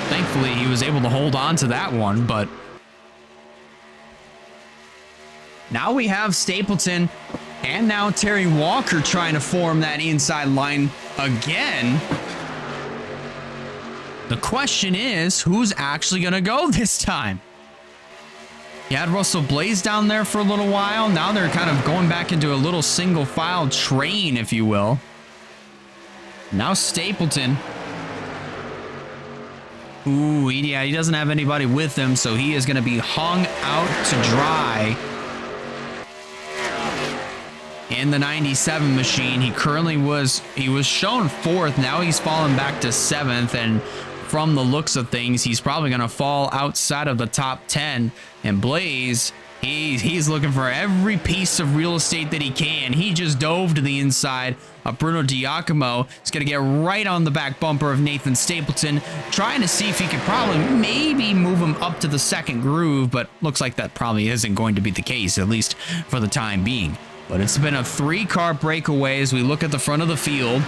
[SPEAKER 6] Thankfully, he was able to hold on to that one, but now we have Stapleton and now Terry Walker trying to form that inside line again. The question is, who's actually going to go this time? You had Russell Blaze down there for a little while. Now they're kind of going back into a little single file train, if you will. Now Stapleton. Ooh, yeah, he doesn't have anybody with him, so he is going to be hung out to dry in the 97 machine. He was shown 4th. Now he's fallen back to 7th, and from the looks of things, he's probably going to fall outside of the top 10. And Blaze, he's looking for every piece of real estate that he can. He just dove to the inside of Bruno Diacomo. He's going to get right on the back bumper of Nathan Stapleton, trying to see if he could probably maybe move him up to the second groove, but looks like that probably isn't going to be the case, at least for the time being. But it's been a 3-car breakaway as we look at the front of the field,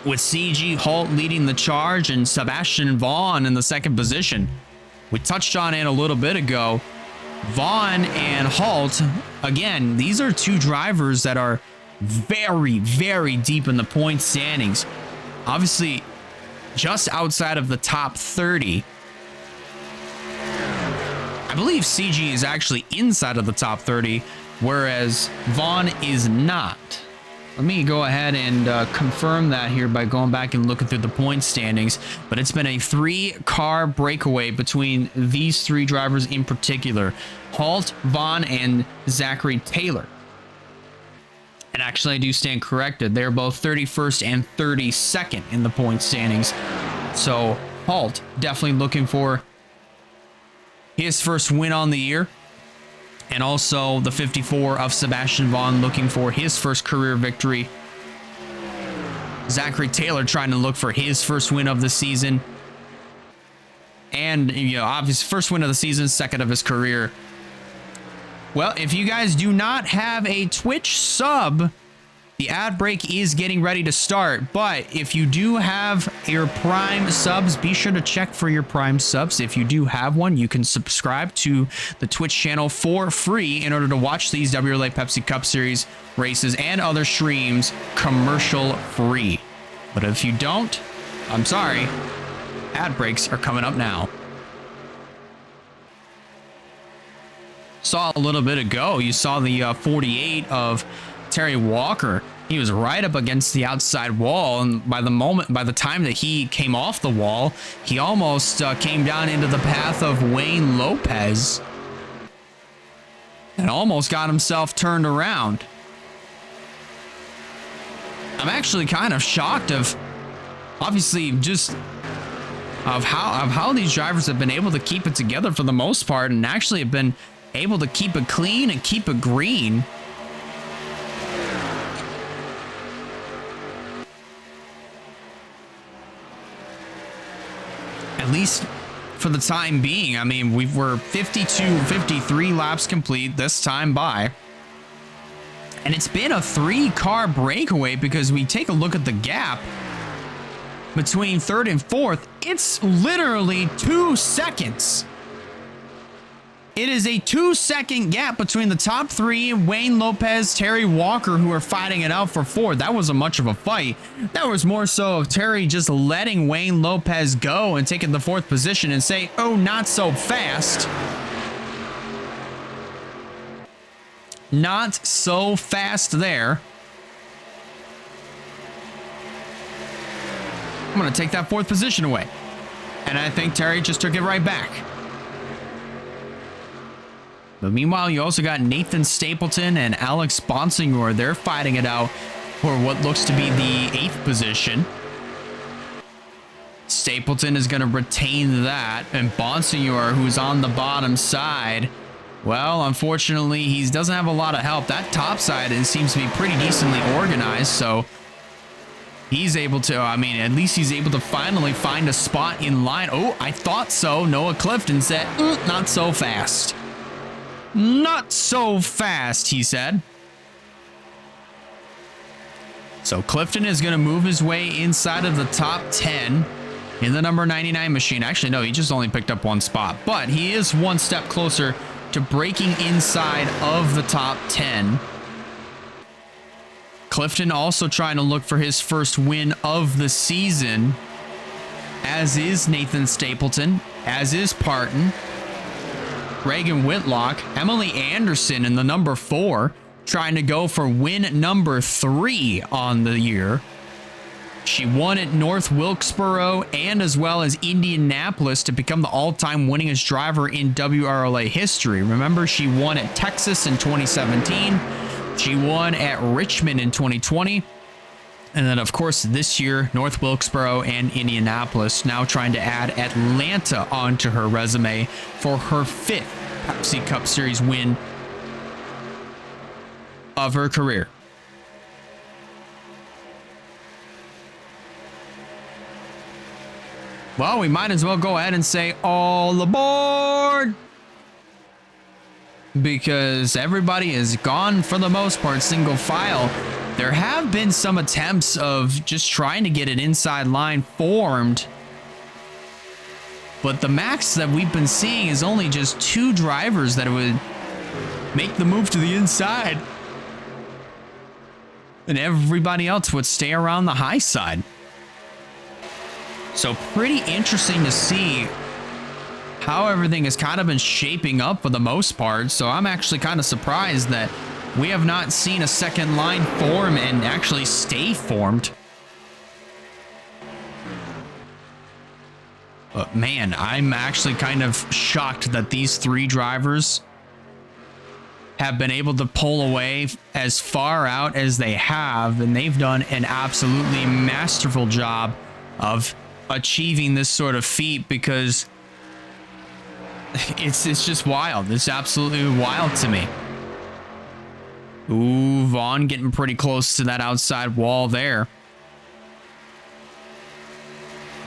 [SPEAKER 6] with CG Holt leading the charge and Sebastian Vaughn in the second position. We touched on it a little bit ago. Vaughn and Holt, again, these are two drivers that are very, very deep in the point standings. Obviously, just outside of the top 30. I believe CG is actually inside of the top 30, whereas Vaughn is not. Let me go ahead and confirm that here by going back and looking through the point standings. But it's been a 3-car breakaway between these 3 drivers in particular. Holt, Vaughn, and Zachary Taylor. And actually, I do stand corrected. They're both 31st and 32nd in the point standings. So Holt definitely looking for his first win on the year. And also the 54 of Sebastian Vaughn looking for his first career victory. Zachary Taylor trying to look for his first win of the season. And, obviously first win of the season, second of his career. Well, if you guys do not have a Twitch sub, the ad break is getting ready to start. But if you do have your Prime subs, be sure to check for your Prime subs. If you do have one, you can subscribe to the Twitch channel for free in order to watch these WRLA Pepsi Cup Series races and other streams commercial free. But if you don't, I'm sorry, ad breaks are coming up now. Saw a little bit ago, you saw the 48 of Terry Walker. He was right up against the outside wall, and by the time that he came off the wall, he almost came down into the path of Wayne Lopez and almost got himself turned around. I'm actually kind of shocked of, obviously, just of how these drivers have been able to keep it together for the most part, and actually have been able to keep it clean and keep it green. At least for the time being. I mean, we're 53 laps complete this time by. And it's been a 3-car breakaway because we take a look at the gap between third and fourth. It's literally 2 seconds. It is a 2-second gap between the top 3, Wayne Lopez, Terry Walker, who are fighting it out for fourth. That wasn't much of a fight. That was more so of Terry just letting Wayne Lopez go and taking the 4th position and say, oh, not so fast. Not so fast there. I'm going to take that 4th position away. And I think Terry just took it right back. But meanwhile, you also got Nathan Stapleton and Alex Bonsignor. They're fighting it out for what looks to be the 8th position. Stapleton is going to retain that. And Bonsignor, who's on the bottom side, well, unfortunately, he doesn't have a lot of help. That top side seems to be pretty decently organized, so he's able to, I mean, at least he's able to finally find a spot in line. Oh, I thought so. Noah Clifton said, not so fast. Not so fast, he said. So Clifton is going to move his way inside of the top 10 in the number 99 machine. Actually, no, he just only picked up 1 spot, but he is 1 step closer to breaking inside of the top 10. Clifton also trying to look for his first win of the season, as is Nathan Stapleton, as is Parton, Reagan Whitlock, Emily Anderson in the number 4, trying to go for win number 3 on the year. She won at North Wilkesboro and as well as Indianapolis to become the all-time winningest driver in WRLA history. Remember, she won at Texas in 2017. She won at Richmond in 2020. And then, of course, this year, North Wilkesboro and Indianapolis, now trying to add Atlanta onto her resume for her 5th Pepsi Cup Series win of her career. Well, we might as well go ahead and say all aboard, because everybody is gone for the most part, single file. There have been some attempts of just trying to get an inside line formed, but the max that we've been seeing is only just 2 drivers that would make the move to the inside, and everybody else would stay around the high side. So pretty interesting to see how everything has kind of been shaping up for the most part. So I'm actually kind of surprised that we have not seen a second line form and actually stay formed. But man, I'm actually kind of shocked that these 3 drivers have been able to pull away as far out as they have, and they've done an absolutely masterful job of achieving this sort of feat, because it's just wild. It's absolutely wild to me. Ooh, Vaughn getting pretty close to that outside wall there.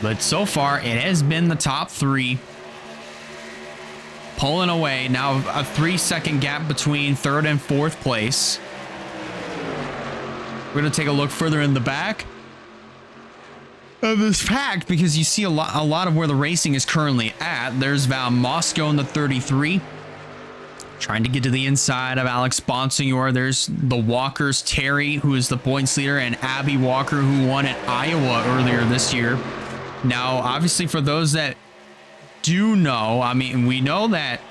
[SPEAKER 6] But so far, it has been the top 3 pulling away. Now a 3-second gap between 3rd and 4th place. We're going to take a look further in the back of this pack, because you see a lot of where the racing is currently at. There's Val Moscow in the 33, trying to get to the inside of Alex Bonsignor. There's the Walkers, Terry, who is the points leader, and Abby Walker, who won at Iowa earlier this year. Now, obviously, for those that do know, I mean, we know that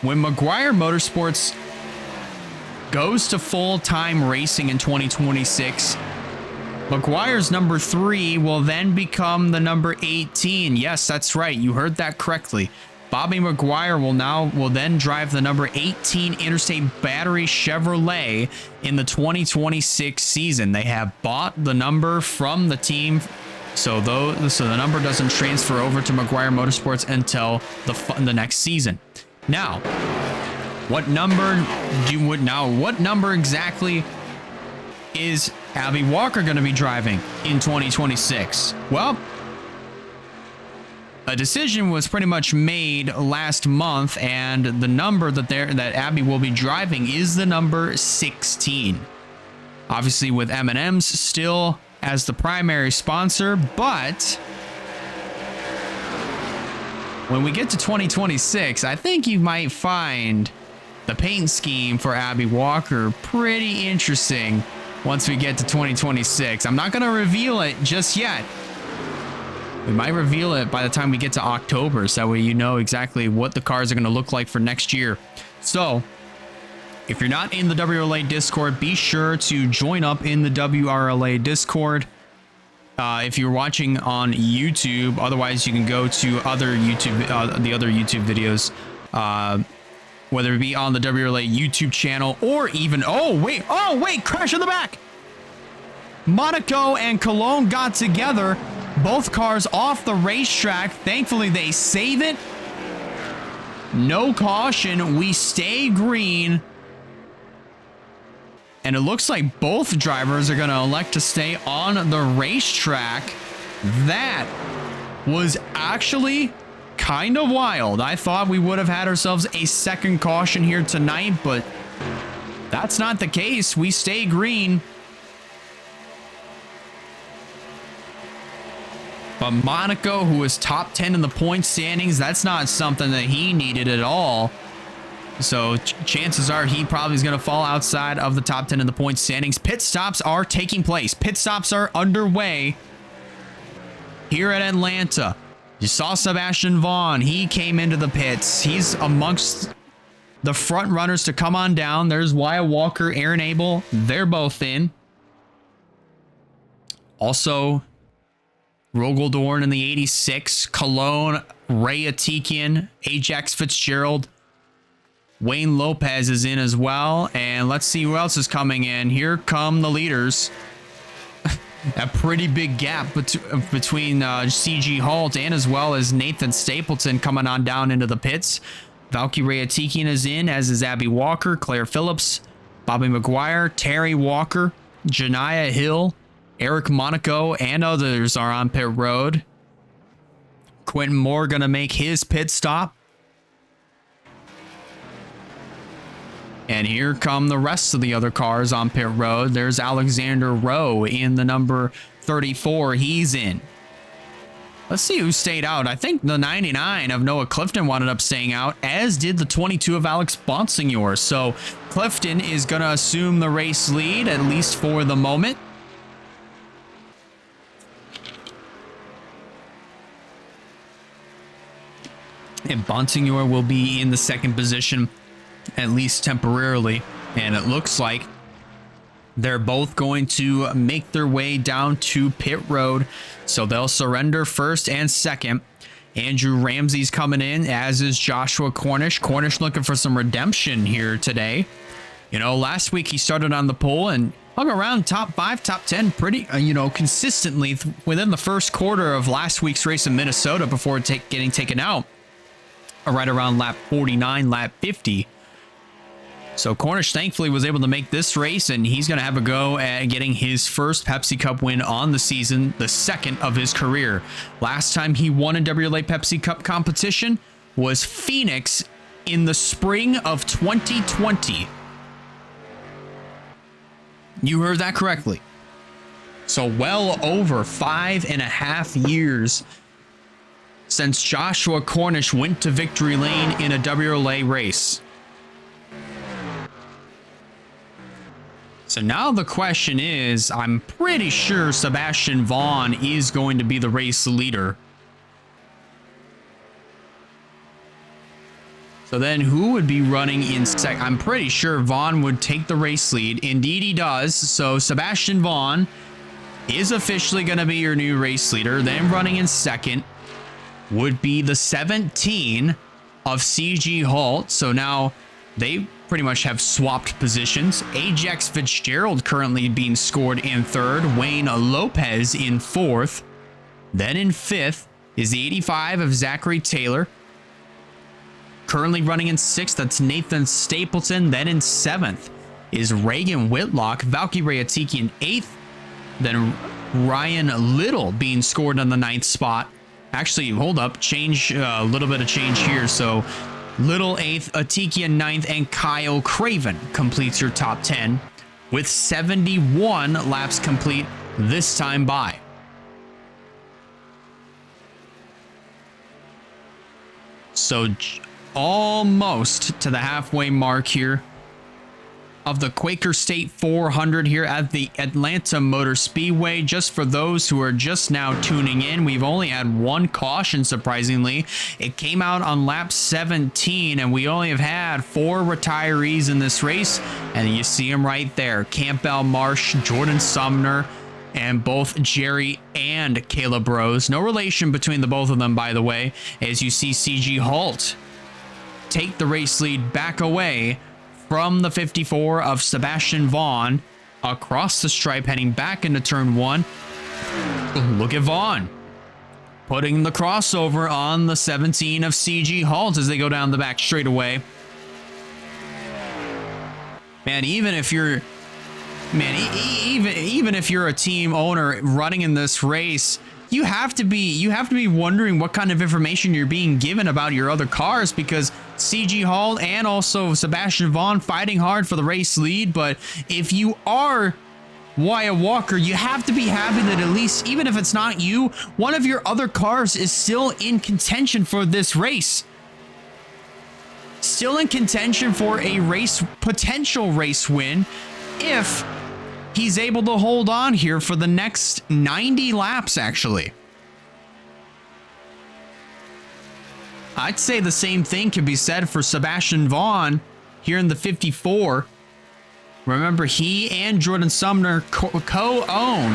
[SPEAKER 6] when McGuire Motorsports goes to full-time racing in 2026, McGuire's number 3 will then become the number 18. Yes, that's right. You heard that correctly. Bobby McGuire will then drive the number 18 Interstate Battery Chevrolet in the 2026 season. They have bought the number from the team, so the number doesn't transfer over to McGuire Motorsports until the next season. Now, what number exactly is Abby Walker going to be driving in 2026? Well, a decision was pretty much made last month, and the number that Abby will be driving is the number 16. Obviously with M&M's still as the primary sponsor, but when we get to 2026, I think you might find the paint scheme for Abby Walker pretty interesting once we get to 2026. I'm not going to reveal it just yet. We might reveal it by the time we get to October, so that way you know exactly what the cars are going to look like for next year. So, if you're not in the WRLA Discord, be sure to join up in the WRLA Discord. If you're watching on YouTube, otherwise you can go to the other YouTube videos, whether it be on the WRLA YouTube channel or even, oh wait, crash in the back. Monaco and Cologne got together. Both cars off the racetrack. Thankfully, they save it. No caution. We stay green. And it looks like both drivers are going to elect to stay on the racetrack. That was actually kind of wild. I thought we would have had ourselves a second caution here tonight, but that's not the case. We stay green. But Monaco, who was top 10 in the point standings, that's not something that he needed at all. So chances are he probably is going to fall outside of the top 10 in the point standings. Pit stops are taking place. Pit stops are underway here at Atlanta. You saw Sebastian Vaughn. He came into the pits. He's amongst the front runners to come on down. There's Wyatt Walker, Aaron Abel. They're both in. Also, Rogeldorn in the 86, Cologne, Ray Atikian, Ajax Fitzgerald, Wayne Lopez is in as well. And let's see who else is coming in. Here come the leaders. A pretty big gap between CG Halt and as well as Nathan Stapleton coming on down into the pits. Valkyrie Atikian is in, as is Abby Walker, Claire Phillips, Bobby McGuire, Terry Walker, Janiyah Hill, Eric Monaco, and others are on pit road. Quentin Moore going to make his pit stop. And here come the rest of the other cars on pit road. There's Alexander Rowe in the number 34. He's in. Let's see who stayed out. I think the 99 of Noah Clifton wound up staying out, as did the 22 of Alex Bonsignor. So Clifton is going to assume the race lead, at least for the moment. And Bonsignor will be in the second position, at least temporarily. And it looks like they're both going to make their way down to pit road. So they'll surrender first and second. Andrew Ramsey's coming in, as is Joshua Cornish. Cornish looking for some redemption here today. You know, last week he started on the pole and hung around top 5, top 10 pretty, consistently within the first quarter of last week's race in Minnesota before getting taken out. Right around lap 49, lap 50. So Cornish thankfully was able to make this race, and he's going to have a go at getting his first Pepsi Cup win on the season, the second of his career. Last time he won a WRLA Pepsi Cup competition was Phoenix in the spring of 2020. You heard that correctly. So well over 5.5 years since Joshua Cornish went to victory lane in a WRLA race. So now the question is, I'm pretty sure Sebastian Vaughn is going to be the race leader. So then who would be running in second? I'm pretty sure Vaughn would take the race lead. Indeed he does. So Sebastian Vaughn is officially going to be your new race leader. Then running in second would be the 17 of CG Halt. So now they pretty much have swapped positions. Ajax Fitzgerald currently being scored in third. Wayne Lopez in fourth. Then in fifth is the 85 of Zachary Taylor. Currently running in sixth, that's Nathan Stapleton. Then in seventh is Reagan Whitlock. Valkyrie Atiki in eighth. Then Ryan Little being scored on the ninth spot. Actually, hold up. Change, a little bit of change here. So, Little 8th, Atikia 9th, and Kyle Craven completes your top 10 with 71 laps complete this time by. So, almost to the halfway mark here of the Quaker State 400 here at the Atlanta Motor Speedway. Just for those who are just now tuning in, we've only had one caution, surprisingly. It came out on lap 17, and we only have had 4 retirees in this race, and you see them right there. Campbell Marsh, Jordan Sumner, and both Jerry and Caleb Rose. No relation between the both of them, by the way, as you see CG Halt take the race lead back away from the 54 of Sebastian Vaughn across the stripe, heading back into turn 1. Look at Vaughn putting the crossover on the 17 of CG Halt as they go down the back straightaway. Man, even if you're a team owner running in this race, you have to be wondering what kind of information you're being given about your other cars, because CG Hall and also Sebastian Vaughn fighting hard for the race lead. But if you are Wyatt Walker, you have to be happy that at least, even if it's not you, one of your other cars is still in contention for this race. Still in contention for a potential race win if he's able to hold on here for the next 90 laps, actually. I'd say the same thing could be said for Sebastian Vaughn here in the 54. Remember, he and Jordan Sumner co-own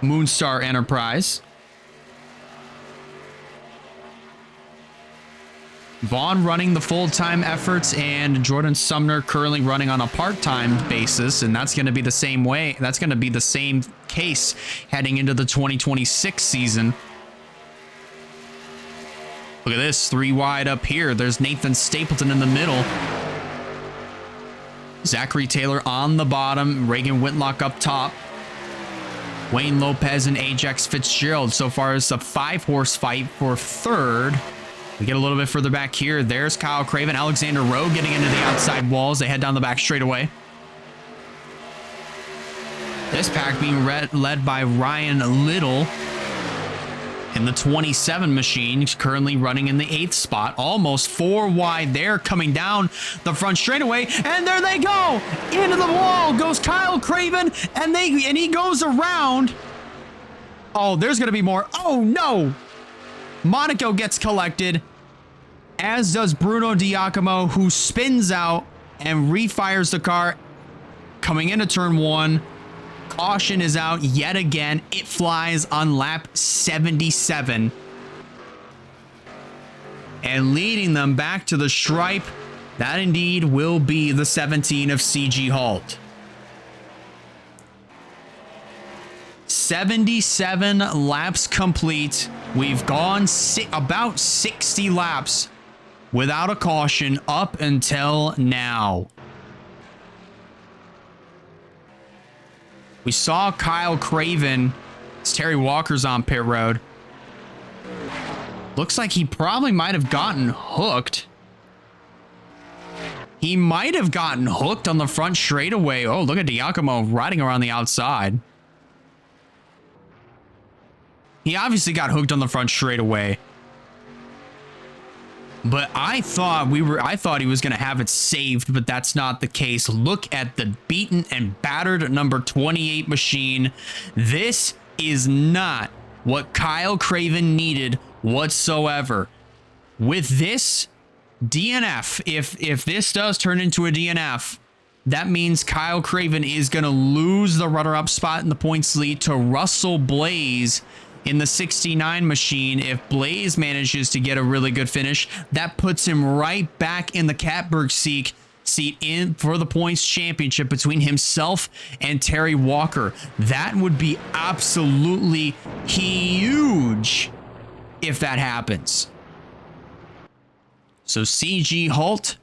[SPEAKER 6] Moonstar Enterprise. Vaughn running the full-time efforts and Jordan Sumner currently running on a part-time basis, and that's going to be the same way. That's going to be the same case heading into the 2026 season. Look at this, 3 wide up here. There's Nathan Stapleton in the middle. Zachary Taylor on the bottom. Reagan Whitlock up top. Wayne Lopez and Ajax Fitzgerald so far as a 5-horse fight for third. We get a little bit further back here. There's Kyle Craven, Alexander Rowe getting into the outside walls. They head down the back straightaway. This pack being led by Ryan Little in the 27 machine, currently running in the 8th spot. Almost 4 wide there, coming down the front straightaway. And there they go! Into the wall goes Kyle Craven, and he goes around. Oh, there's going to be more. Oh, no! Monaco gets collected, as does Bruno Diacomo, who spins out and refires the car coming into turn 1. Caution is out yet again. It flies on lap 77. And leading them back to the stripe, that indeed will be the 17 of CG Halt. 77 laps complete. We've gone about 60 laps without a caution up until now. We saw Kyle Craven. Terry Walker's on pit road. Looks like he probably might have gotten hooked. He might have gotten hooked on the front straightaway. Oh, look at Diacomo riding around the outside. He obviously got hooked on the front straightaway. But I thought he was going to have it saved, but that's not the case. Look at the beaten and battered number 28 machine. This is not what Kyle Craven needed whatsoever. With this DNF, if this does turn into a DNF, that means Kyle Craven is going to lose the runner-up spot in the points lead to Russell Blaze in the 69 machine. If Blaze manages to get a really good finish, that puts him right back in the Catberg seat in for the points championship between himself and Terry Walker. That would be absolutely huge if that happens. So CG Halt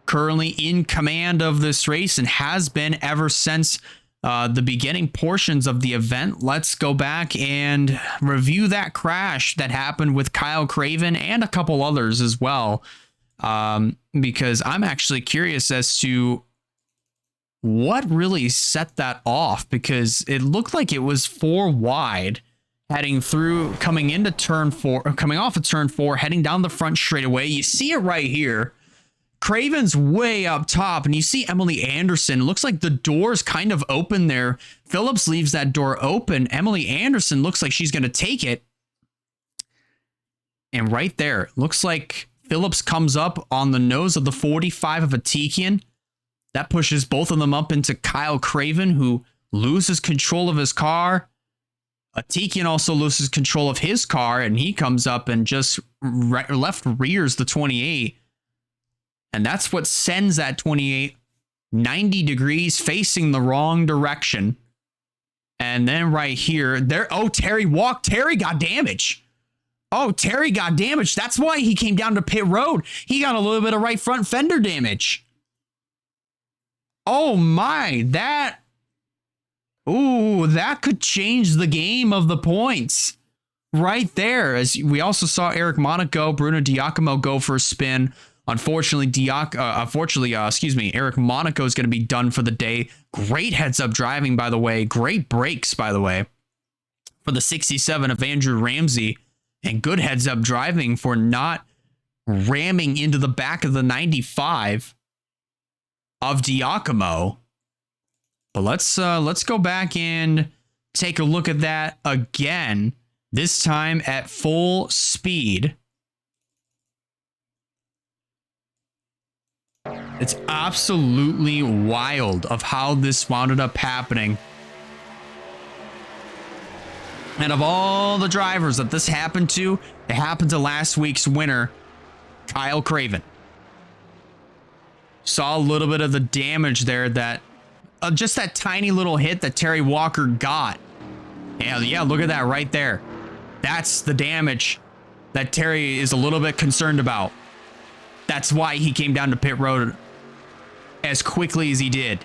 [SPEAKER 6] currently in command of this race and has been ever since the beginning portions of the event, let's go back and review that crash that happened with Kyle Craven and a couple others as well. Because I'm actually curious as to what really set that off, because it looked like it was 4 wide heading through, coming into turn 4, or coming off of turn 4, heading down the front straightaway. You see it right here. Craven's way up top, and you see Emily Anderson. Looks like the door's kind of open there. Phillips leaves that door open. Emily Anderson looks like she's going to take it. And right there, looks like Phillips comes up on the nose of the 45 of Atikian. That pushes both of them up into Kyle Craven, who loses control of his car. Atikian also loses control of his car, and he comes up and just left rears the 28. And that's what sends that 28 90 degrees facing the wrong direction. And then right here, there, oh, Terry got damage. Oh, Terry got damaged. That's why he came down to pit road. He got a little bit of right front fender damage. Oh my, that could change the game of the points right there. As we also saw Eric Monaco, Bruno Diacomo go for a spin. Unfortunately, Eric Monaco is going to be done for the day. Great heads up driving, by the way. Great brakes, by the way, for the 67 of Andrew Ramsey, and good heads up driving for not ramming into the back of the 95 of Diacomo. But let's go back and take a look at that again, this time at full speed. It's absolutely wild of how this wound up happening. And of all the drivers that this happened to, it happened to last week's winner, Kyle Craven. Saw a little bit of the damage there, that just that tiny little hit that Terry Walker got. Yeah, look at that right there. That's the damage that Terry is a little bit concerned about. That's why he came down to pit road as quickly as he did.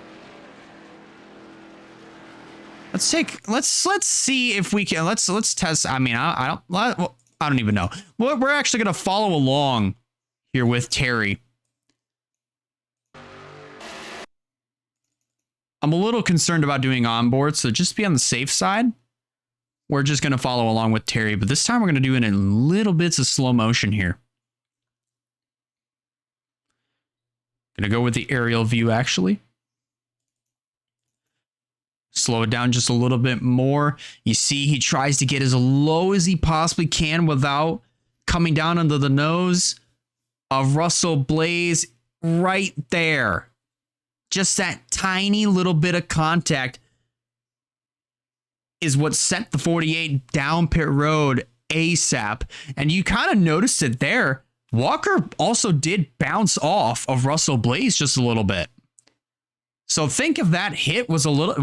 [SPEAKER 6] Let's see if we can, let's test. I mean, I don't even know. We're actually going to follow along here with Terry. I'm a little concerned about doing onboard, so just be on the safe side. We're just going to follow along with Terry, but this time we're going to do it in little bits of slow motion here. Going to go with the aerial view, actually. Slow it down just a little bit more. You see he tries to get as low as he possibly can without coming down under the nose of Russell Blaze right there. Just that tiny little bit of contact is what sent the 48 down pit road ASAP. And you kind of noticed it there. Walker also did bounce off of Russell Blaze just a little bit. So think if that hit was a little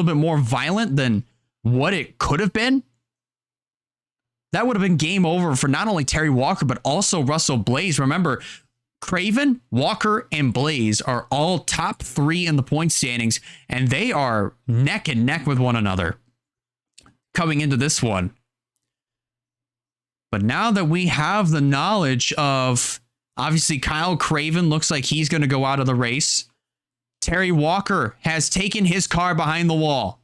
[SPEAKER 6] bit more violent than what it could have been, that would have been game over for not only Terry Walker, but also Russell Blaze. Remember, Craven, Walker, and Blaze are all top 3 in the point standings, and they are neck and neck with one another coming into this one. But now that we have the knowledge of, obviously, Kyle Craven looks like he's going to go out of the race. Terry Walker has taken his car behind the wall.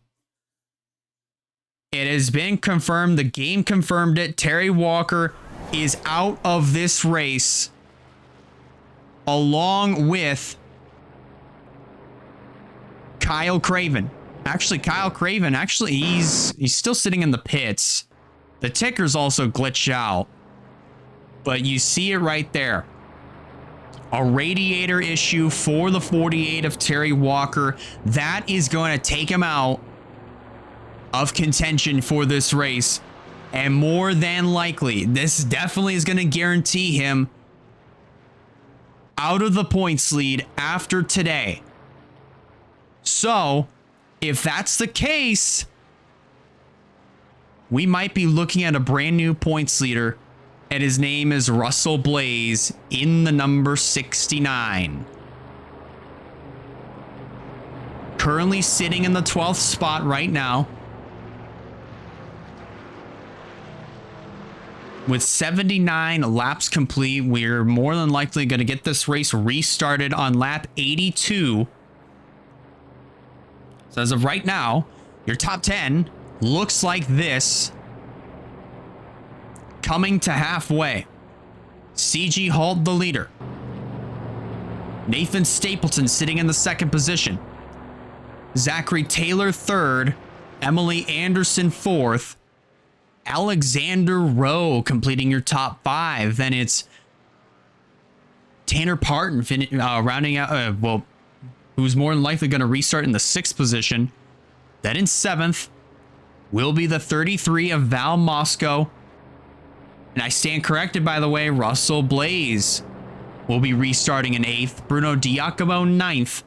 [SPEAKER 6] It has been confirmed. The game confirmed it. Terry Walker is out of this race, along with Kyle Craven. Actually, Kyle Craven, he's still sitting in the pits. The ticker's also glitched out, but you see it right there. A radiator issue for the 48 of Terry Walker. That is going to take him out of contention for this race. And more than likely, this definitely is going to guarantee him out of the points lead after today. So, if that's the case, we might be looking at a brand new points leader, and his name is Russell Blaze in the number 69. currently sitting in the 12th spot right now. With 79 laps complete, we're more than likely going to get this race restarted on lap 82. So as of right now, your top 10 looks like this. Coming to halfway. CG Halt, the leader. Nathan Stapleton sitting in the second position. Zachary Taylor third. Emily Anderson fourth. Alexander Rowe completing your top 5. Then it's Tanner Parton rounding out, who's more than likely going to restart in the 6th position. Then in 7th will be the 33 of Val Moscow. And I stand corrected, by the way, Russell Blaze will be restarting in 8th. Bruno Diacomo 9th.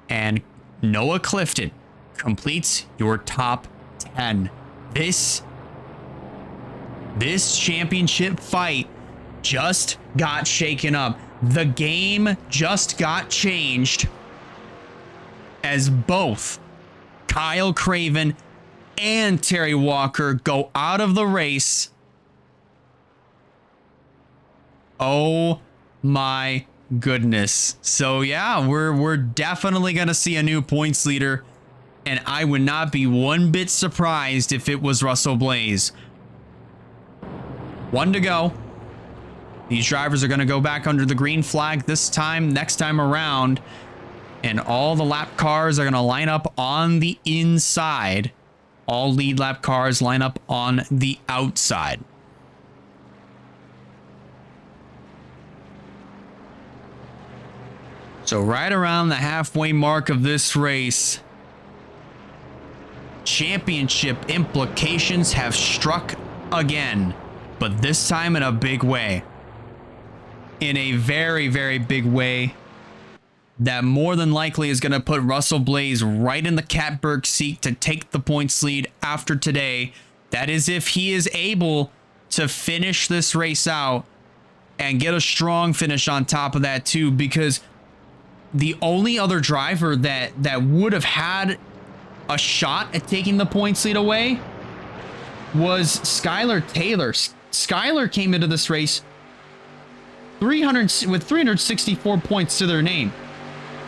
[SPEAKER 6] And Noah Clifton completes your top 10. This championship fight just got shaken up. The game just got changed as both Kyle Craven and Terry Walker go out of the race. Oh my goodness. So yeah, we're definitely going to see a new points leader, and I would not be one bit surprised if it was Russell Blaze. 1 to go. These drivers are going to go back under the green flag next time around. And all the lap cars are going to line up on the inside. All lead lap cars line up on the outside. So right around the halfway mark of this race, championship implications have struck again. But this time in a big way. In a very, very big way. That more than likely is going to put Russell Blaze right in the catbird seat to take the points lead after today. That is if he is able to finish this race out and get a strong finish on top of that too. Because the only other driver that would have had a shot at taking the points lead away was Skylar Taylor. Skylar came into this race with 364 points to their name.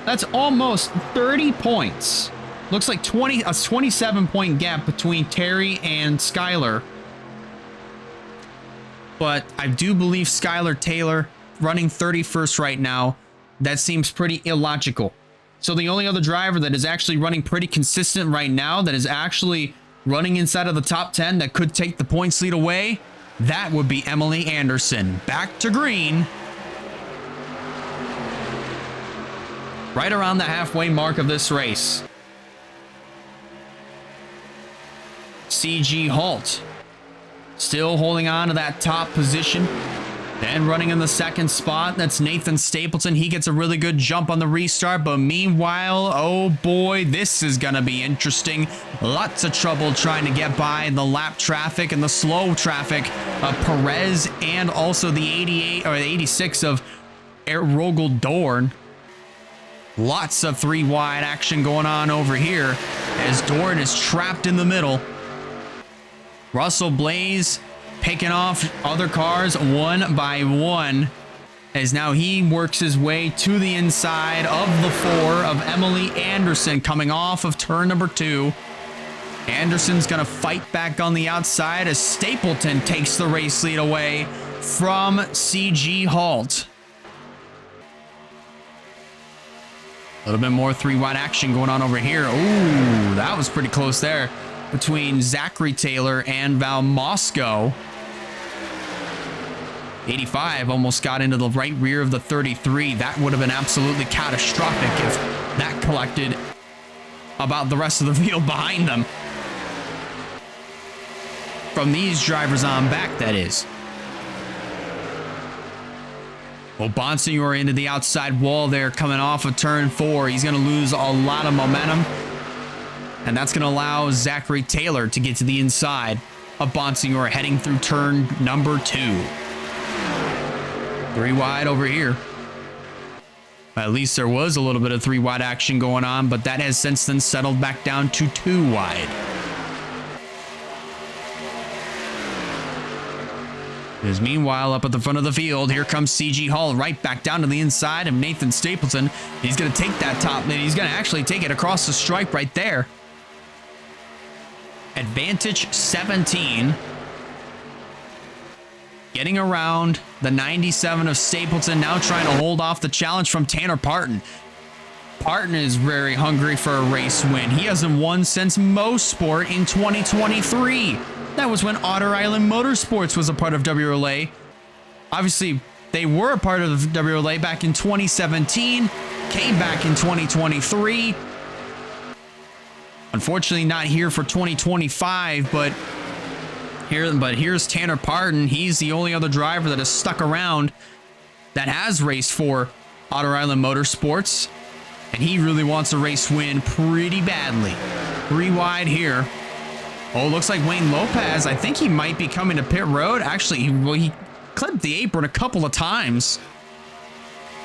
[SPEAKER 6] That's almost 30 points. Looks like a 27-point gap between Terry and Skylar. But I do believe Skylar Taylor running 31st right now. That seems pretty illogical. So the only other driver that is actually running pretty consistent right now, that is actually running inside of the top 10 that could take the points lead away, that would be Emily Anderson. Back to green. Right around the halfway mark of this race. CG Halt still holding on to that top position. Then running in the 2nd spot, that's Nathan Stapleton. He gets a really good jump on the restart, but meanwhile, oh boy, this is going to be interesting. Lots of trouble trying to get by the lap traffic and the slow traffic of Perez and also the 88 or the 86 of Rogel Dorn. Lots of 3 wide action going on over here as Dorn is trapped in the middle. Russell Blaze picking off other cars one by one as now he works his way to the inside of the 4 of Emily Anderson coming off of turn number 2. Anderson's going to fight back on the outside as Stapleton takes the race lead away from CG Halt. A little bit more 3 wide action going on over here. Ooh, that was pretty close there between Zachary Taylor and Val Moscow. 85 almost got into the right rear of the 33. That would have been absolutely catastrophic if that collected about the rest of the field behind them. From these drivers on back, that is. Well, Bonsignor into the outside wall there coming off of turn 4. He's going to lose a lot of momentum. And that's going to allow Zachary Taylor to get to the inside of Bonsignor heading through turn number 2. 3 wide over here. At least there was a little bit of 3 wide action going on, but that has since then settled back down to 2 wide. As meanwhile, up at the front of the field, here comes CG Hall right back down to the inside of Nathan Stapleton. He's going to take that top, and he's going to actually take it across the stripe right there. Advantage 17. Getting around the 97 of Stapleton, now trying to hold off the challenge from Tanner Parton. Parton is very hungry for a race win. He hasn't won since Mosport in 2023. That was when Otter Island Motorsports was a part of WRLA. Obviously, they were a part of WRLA back in 2017, came back in 2023. Unfortunately, not here for 2025, but here's Tanner Parton. He's the only other driver that has stuck around that has raced for Otter Island Motorsports, and he really wants a race win pretty badly. 3 wide here. Oh, looks like Wayne Lopez. I think he might be coming to pit road. Actually, he clipped the apron a couple of times.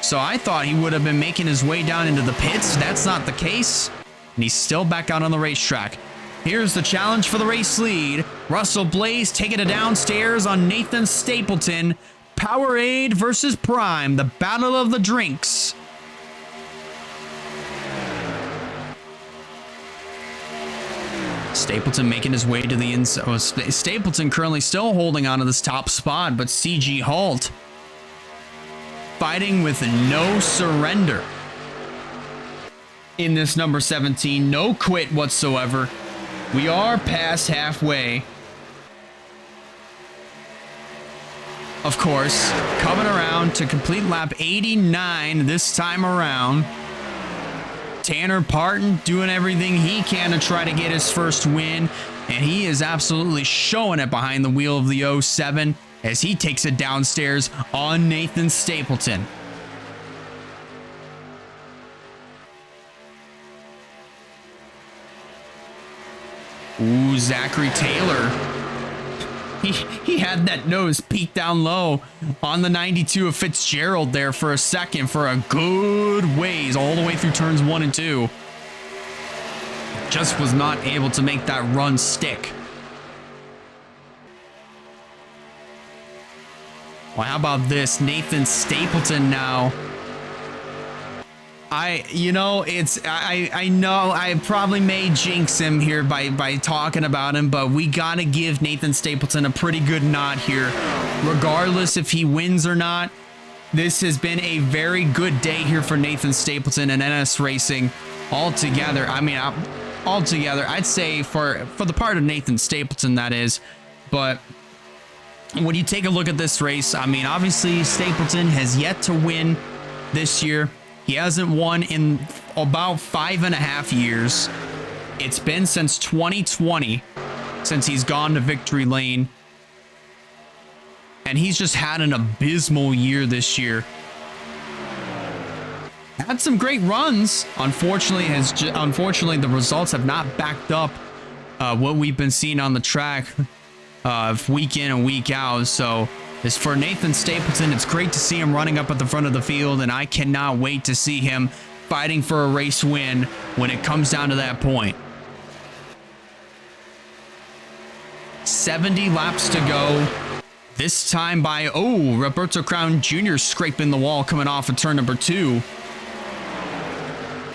[SPEAKER 6] So I thought he would have been making his way down into the pits. That's not the case. And he's still back out on the racetrack. Here's the challenge for the race lead. Russell Blaze taking it downstairs on Nathan Stapleton. Powerade versus Prime, the battle of the drinks. Stapleton making his way to the inside. Oh, Stapleton currently still holding on to this top spot, but CG Halt fighting with no surrender in this number 17. No quit whatsoever. We are past halfway. Of course, coming around to complete lap 89 this time around. Tanner Parton doing everything he can to try to get his first win, and he is absolutely showing it behind the wheel of the 07 as he takes it downstairs on Nathan Stapleton. Ooh, Zachary Taylor. He had that nose peek down low on the 92 of Fitzgerald there for a second for a good ways all the way through turns 1 and 2. Just was not able to make that run stick. Well, how about this? Nathan Stapleton now. I know I probably may jinx him here by talking about him, but we got to give Nathan Stapleton a pretty good nod here. Regardless if he wins or not, this has been a very good day here for Nathan Stapleton and NS Racing altogether. I mean, altogether, I'd say for the part of Nathan Stapleton, that is. But when you take a look at this race, I mean, obviously Stapleton has yet to win this year. He hasn't won in about 5.5 years. It's been since 2020 since he's gone to victory lane. And he's just had an abysmal year this year. Had some great runs. Unfortunately, the results have not backed up what we've been seeing on the track week in and week out. So as for Nathan Stapleton, it's great to see him running up at the front of the field, and I cannot wait to see him fighting for a race win when it comes down to that point. 70 laps to go. This time by, Roberto Crown Jr. scraping the wall coming off of turn number 2.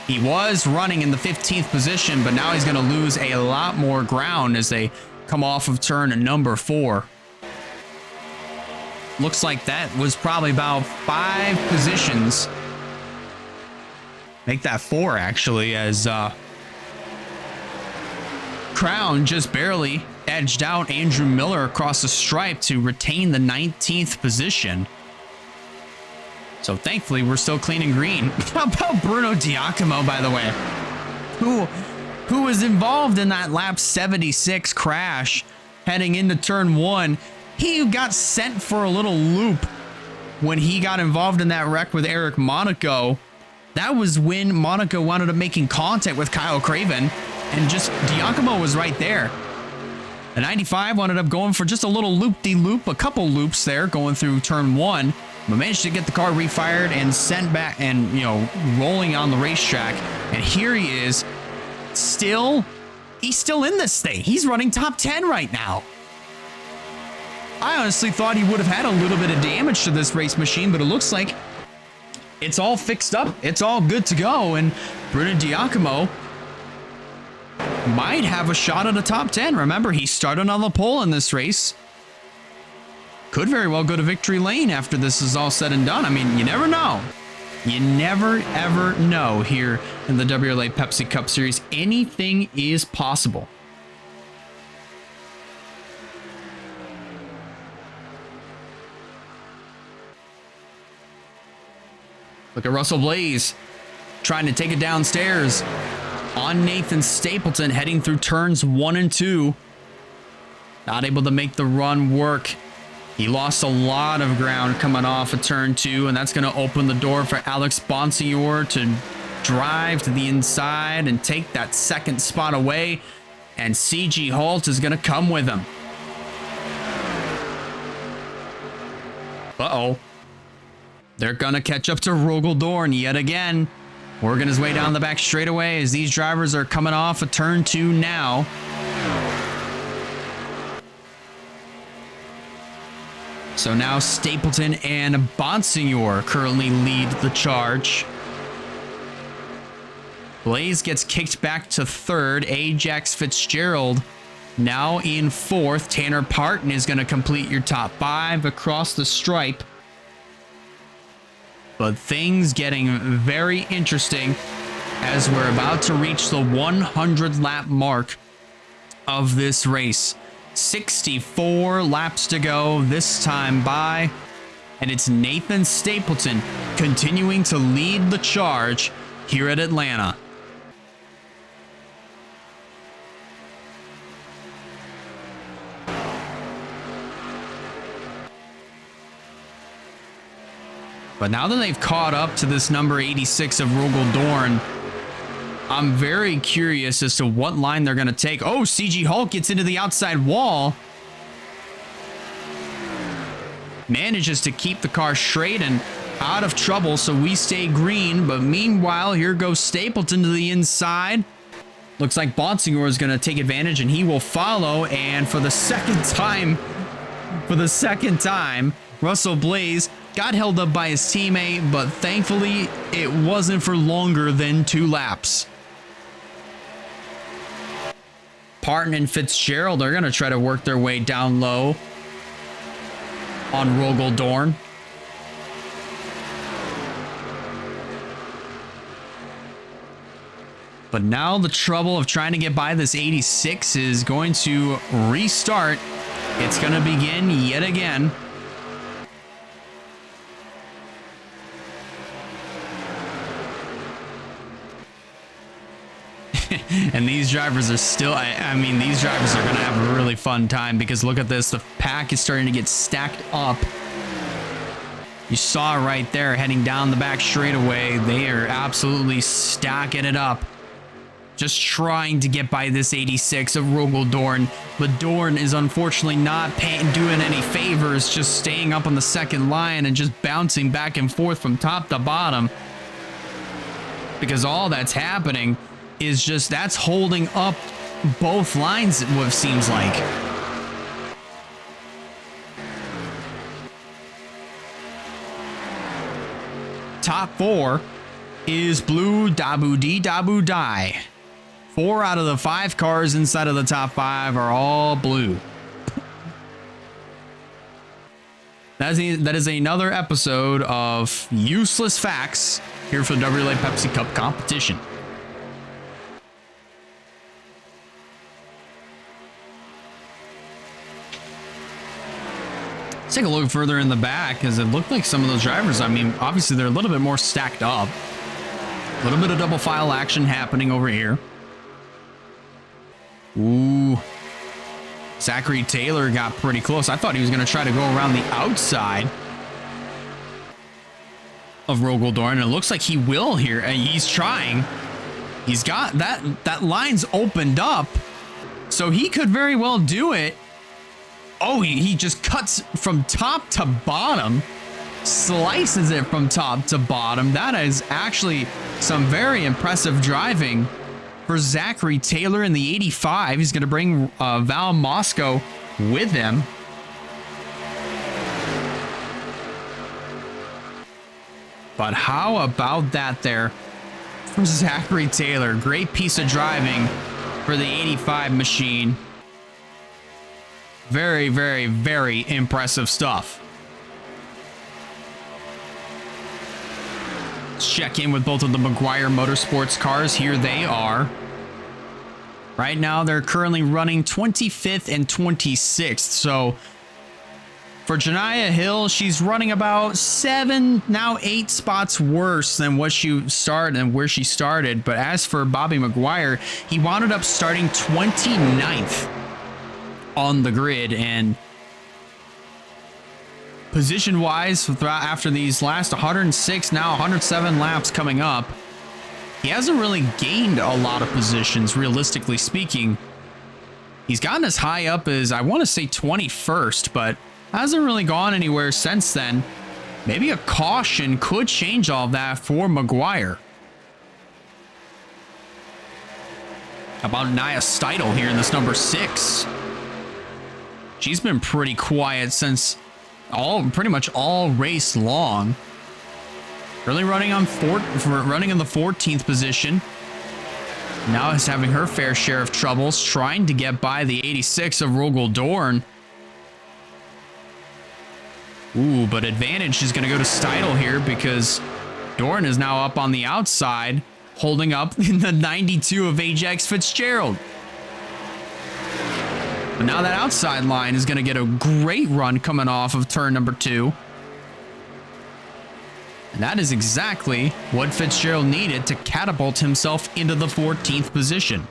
[SPEAKER 6] He was running in the 15th position, but now he's going to lose a lot more ground as they come off of turn number 4. Looks like that was probably about 5 positions. Make that 4, actually, as Crown just barely edged out Andrew Miller across the stripe to retain the 19th position. So thankfully, we're still clean and green. How about Bruno Giacomo, by the way, who was involved in that lap 76 crash heading into turn 1? He got sent for a little loop when he got involved in that wreck with Eric Monaco. That was when Monaco wound up making contact with Kyle Craven, and just Giacomo was right there. The 95 wound up going for just a little loop-de-loop, a couple loops there going through turn 1. but managed to get the car refired and sent back and, you know, rolling on the racetrack. And here he is, he's still in this thing. He's running top 10 right now. I honestly thought he would have had a little bit of damage to this race machine, but it looks like it's all fixed up. It's all good to go. And Bruno Giacomo might have a shot at a top 10. Remember, he started on the pole in this race. Could very well go to victory lane after this is all said and done. I mean, you never know. You never, ever know here in the WRLA Pepsi Cup Series. Anything is possible. Look at Russell Blaze trying to take it downstairs on Nathan Stapleton, heading through turns 1 and 2. Not able to make the run work. He lost a lot of ground coming off of turn 2, and that's going to open the door for Alex Bonsignor to drive to the inside and take that second spot away. And CG Holt is going to come with him. Uh-oh. They're going to catch up to Rogel Dorn yet again. Working his way down the back straightaway as these drivers are coming off of turn 2 now. So now Stapleton and Bonsignor currently lead the charge. Blaze gets kicked back to 3rd. Ajax Fitzgerald now in 4th. Tanner Parton is going to complete your top 5 across the stripe. But things getting very interesting as we're about to reach the 100 lap mark of this race. 64 laps to go this time by, and it's Nathan Stapleton continuing to lead the charge here at Atlanta. But now that they've caught up to this number 86 of Rogel Dorn, I'm very curious as to what line they're going to take. Oh, CG Hulk gets into the outside wall. Manages to keep the car straight and out of trouble, so we stay green. But meanwhile, here goes Stapleton to the inside. Looks like Bonsignor is going to take advantage, and he will follow. And for the second time, Russell Blaze got held up by his teammate, but thankfully it wasn't for longer than 2 laps. Parton and Fitzgerald are going to try to work their way down low on Rogel Dorn. But now the trouble of trying to get by this 86 is going to restart. It's going to begin yet again. And these drivers are still, I mean, these drivers are going to have a really fun time because look at this. The pack is starting to get stacked up. You saw right there heading down the back straightaway. They are absolutely stacking it up. Just trying to get by this 86 of Rogel Dorn. But Dorn is unfortunately not doing any favors, just staying up on the second line and just bouncing back and forth from top to bottom. Because all that's happening is just that's holding up both lines, what it seems like. Top 4 is Blue Dabu Dee Dabu Die. 4 out of the 5 cars inside of the top 5 are all blue. That is another episode of Useless Facts here for the WRLA Pepsi Cup competition. Let's take a look further in the back, because it looked like some of those drivers, I mean, obviously they're a little bit more stacked up. A little bit of double file action happening over here. Ooh. Zachary Taylor got pretty close. I thought he was going to try to go around the outside of Rogel Dorn, and it looks like he will here. And he's trying. He's got that line's opened up, so he could very well do it. Oh, he just cuts from top to bottom. slices it from top to bottom. That is actually some very impressive driving for Zachary Taylor in the 85. He's going to bring Val Moscow with him. But how about that there from Zachary Taylor? Great piece of driving for the 85 machine. Very, very, very impressive stuff. Let's check in with both of the Maguire Motorsports cars. Here they are. Right now, they're currently running 25th and 26th. So for Janiyah Hill, she's running about 7, now 8 spots worse than what she started and where she started. But as for Bobby Maguire, he wound up starting 29th on the grid, and position wise after these last 106, now 107 laps coming up, he hasn't really gained a lot of positions, realistically speaking. He's gotten as high up as, I want to say, 21st, but hasn't really gone anywhere since then. Maybe a caution could change all that for Maguire. How about Nia Steidel here in this number 6? She's been pretty quiet since pretty much all race long. Really running in the 14th position. Now is having her fair share of troubles trying to get by the 86 of Rogel Dorn. Ooh, but advantage is going to go to Steidel here because Dorn is now up on the outside, holding up in the 92 of Ajax Fitzgerald. But now that outside line is going to get a great run coming off of turn number 2. And that is exactly what Fitzgerald needed to catapult himself into the 14th position.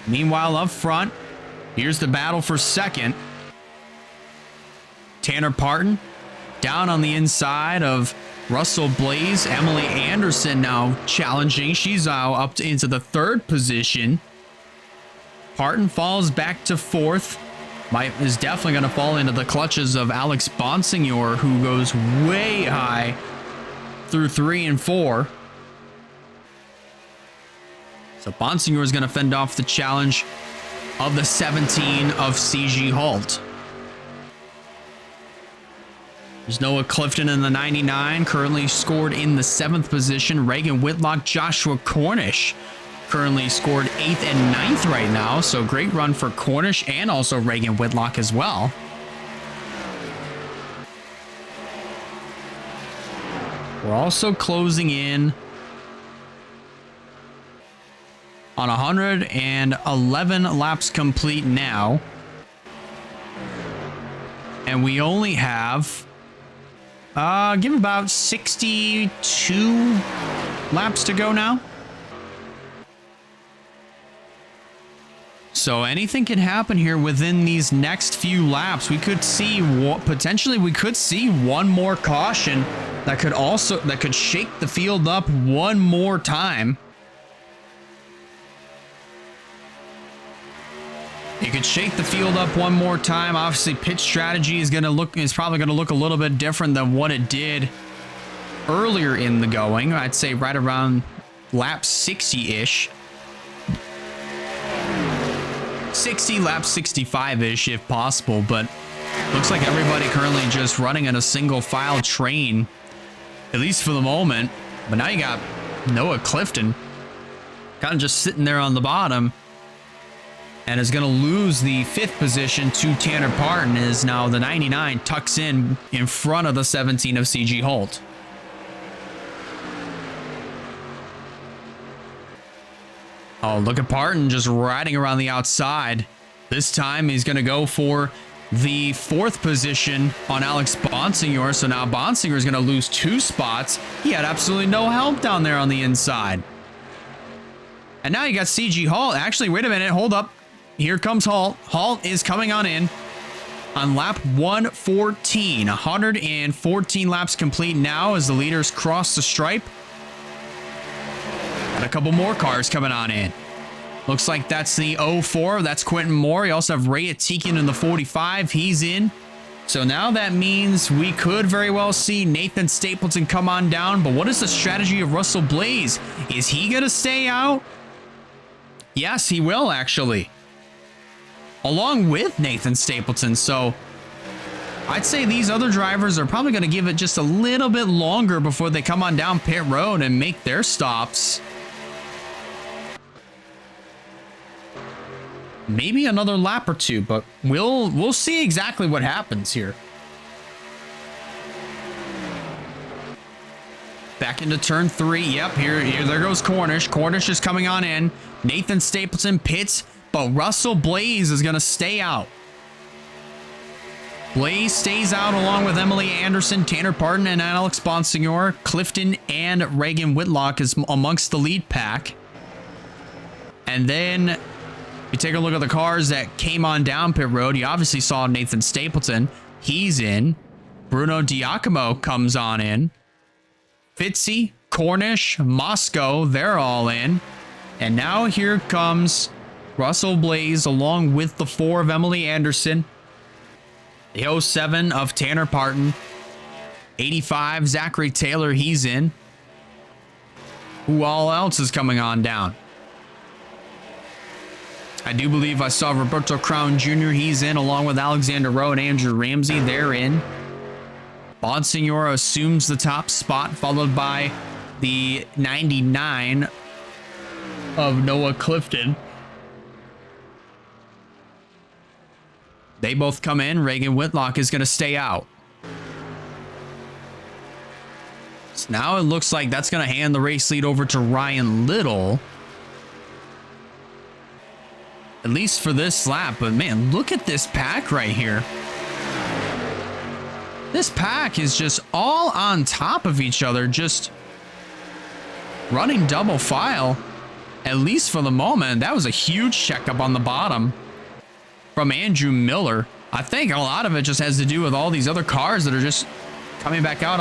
[SPEAKER 6] Meanwhile, up front, here's the battle for second. Tanner Parton down on the inside of Russell Blaze. Emily Anderson now challenging. She's now up into the 3rd position. Parton falls back to 4th. Is definitely going to fall into the clutches of Alex Bonsignor, who goes way high through 3 and 4. So Bonsignor is going to fend off the challenge of the 17 of CG Holt. There's Noah Clifton in the 99, currently scored in the 7th position. Reagan Whitlock, Joshua Cornish currently scored 8th and 9th right now. So great run for Cornish and also Reagan Whitlock as well. We're also closing in on 111 laps complete now. And we only have, give about 62 laps to go now. So anything can happen here within these next few laps. We could see potentially one more caution that could shake the field up one more time. It could shake the field up one more time. Obviously, pit strategy is probably going to look a little bit different than what it did earlier in the going. I'd say right around lap 60-ish. 60 laps, 65-ish if possible, but looks like everybody currently just running in a single file train, at least for the moment. But now you got Noah Clifton kind of just sitting there on the bottom and is going to lose the 5th position to Tanner Parton, as now the 99 tucks in front of the 17 of CG Holt. Oh, look at Parton just riding around the outside. This time he's going to go for the 4th position on Alex Bonsignor. So now Bonsignor is going to lose 2 spots. He had absolutely no help down there on the inside. And now you got CG Holt. Actually, wait a minute. Hold up. Here comes Holt. Holt is coming on in on lap 114. 114 laps complete now as the leaders cross the stripe. Got a couple more cars coming on in. Looks like that's the 04. That's Quentin Moore. You also have Ray Atikian in the 45. He's in. So now that means we could very well see Nathan Stapleton come on down. But what is the strategy of Russell Blaze? Is he going to stay out? Yes, he will actually. Along with Nathan Stapleton. So I'd say these other drivers are probably going to give it just a little bit longer before they come on down pit road and make their stops. Maybe another lap or two, but we'll see exactly what happens here. Back into turn 3. Yep, here there goes Cornish. Cornish is coming on in. Nathan Stapleton pits, but Russell Blaze is going to stay out. Blaze stays out along with Emily Anderson, Tanner Parton, and Alex Bonsignor. Clifton and Reagan Whitlock is amongst the lead pack. And then you take a look at the cars that came on down pit road. You obviously saw Nathan Stapleton. He's in. Bruno Diacomo comes on in. Fitzy, Cornish, Moscow, they're all in. And now here comes Russell Blaze along with the 4 of Emily Anderson. The 07 of Tanner Parton. 85, Zachary Taylor, he's in. Who all else is coming on down? I do believe I saw Roberto Crown Jr. He's in, along with Alexander Rowe and Andrew Ramsey. They're in. Bonsignor assumes the top spot, followed by the 99 of Noah Clifton. They both come in. Reagan Whitlock is going to stay out. So now it looks like that's going to hand the race lead over to Ryan Little. At least for this lap. But man, look at this pack right here. This pack is just all on top of each other. Just running double file. At least for the moment. That was a huge checkup on the bottom from Andrew Miller. I think a lot of it just has to do with all these other cars that are just coming back out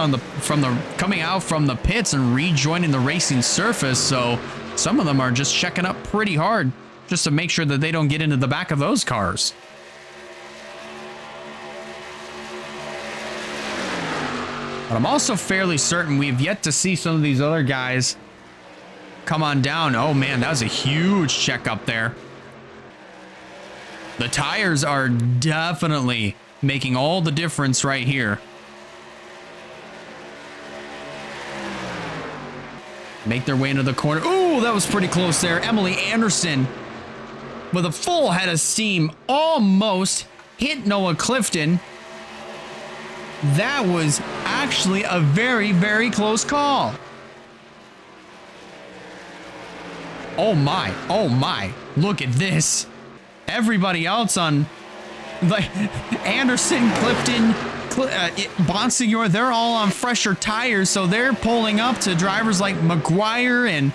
[SPEAKER 6] coming out from the pits and rejoining the racing surface. So some of them are just checking up pretty hard just to make sure that they don't get into the back of those cars. But I'm also fairly certain we've yet to see some of these other guys come on down. Oh man, that was a huge check up there. The tires are definitely making all the difference right here. Make their way into the corner. Ooh, that was pretty close there. Emily Anderson with a full head of steam almost hit Noah Clifton. That was actually a very, very close call. Oh my, oh my. Look at this. Everybody else on like Anderson, Clifton, Bonsignor, they're all on fresher tires, so they're pulling up to drivers like McGuire and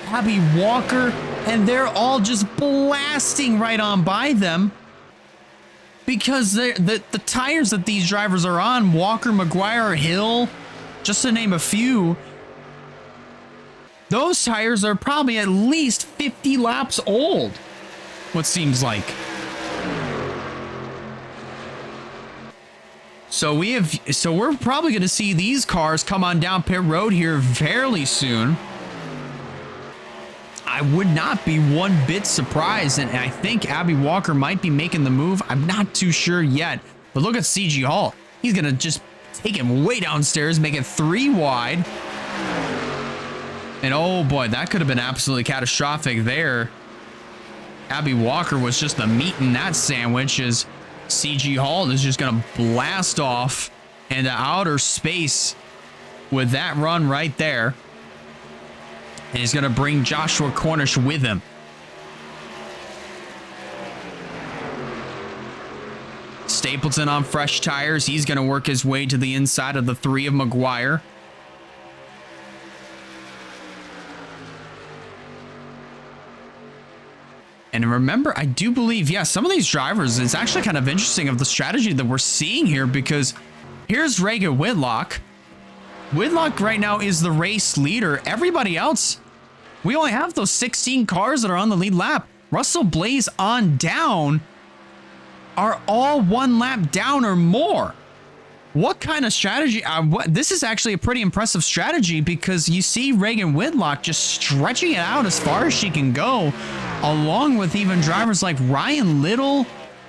[SPEAKER 6] Abby Walker, and they're all just blasting right on by them because the tires that these drivers are on, Walker, McGuire, Hill, just to name a few, those tires are probably at least 50 laps old. What seems like. So we're probably going to see these cars come on down pit road here fairly soon. I would not be one bit surprised, and I think Abby Walker might be making the move. I'm not too sure yet, but look at CG Hall. He's going to just take him way downstairs, make it 3 wide. And oh boy, that could have been absolutely catastrophic there. Abby Walker was just the meat in that sandwich as CG Hall is just going to blast off into outer space with that run right there. And he's going to bring Joshua Cornish with him. Stapleton on fresh tires. He's going to work his way to the inside of the 3 of McGuire. And remember, I do believe, yeah, some of these drivers, it's actually kind of interesting of the strategy that we're seeing here, because here's Reagan Whitlock. Whitlock right now is the race leader. Everybody else, we only have those 16 cars that are on the lead lap. Russell Blaze on down are all 1 lap down or more. What kind of strategy? This is actually a pretty impressive strategy because you see Reagan Whitlock just stretching it out as far as she can go, along with even drivers like Ryan Little,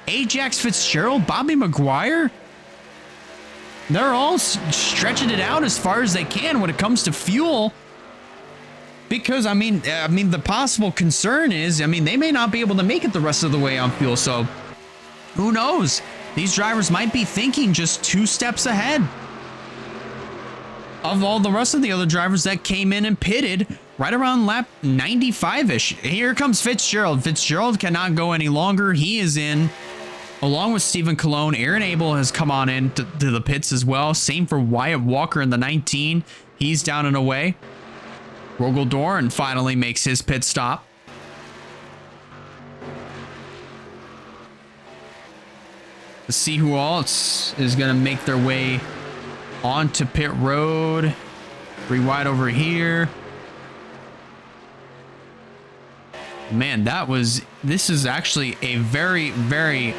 [SPEAKER 6] Ajax Fitzgerald, Bobby McGuire. They're all stretching it out as far as they can when it comes to fuel. Because, I mean, the possible concern is, they may not be able to make it the rest of the way on fuel. So, who knows? These drivers might be thinking just 2 steps ahead of all the rest of the other drivers that came in and pitted right around lap 95-ish. Here comes Fitzgerald. Fitzgerald cannot go any longer. He is in, along with Stephen Colon. Aaron Abel has come on in to the pits as well. Same for Wyatt Walker in the 19. He's down and away. Rogel Doran finally makes his pit stop. Let's see who else is going to make their way onto pit road. 3 wide over here. Man, this is actually a very, very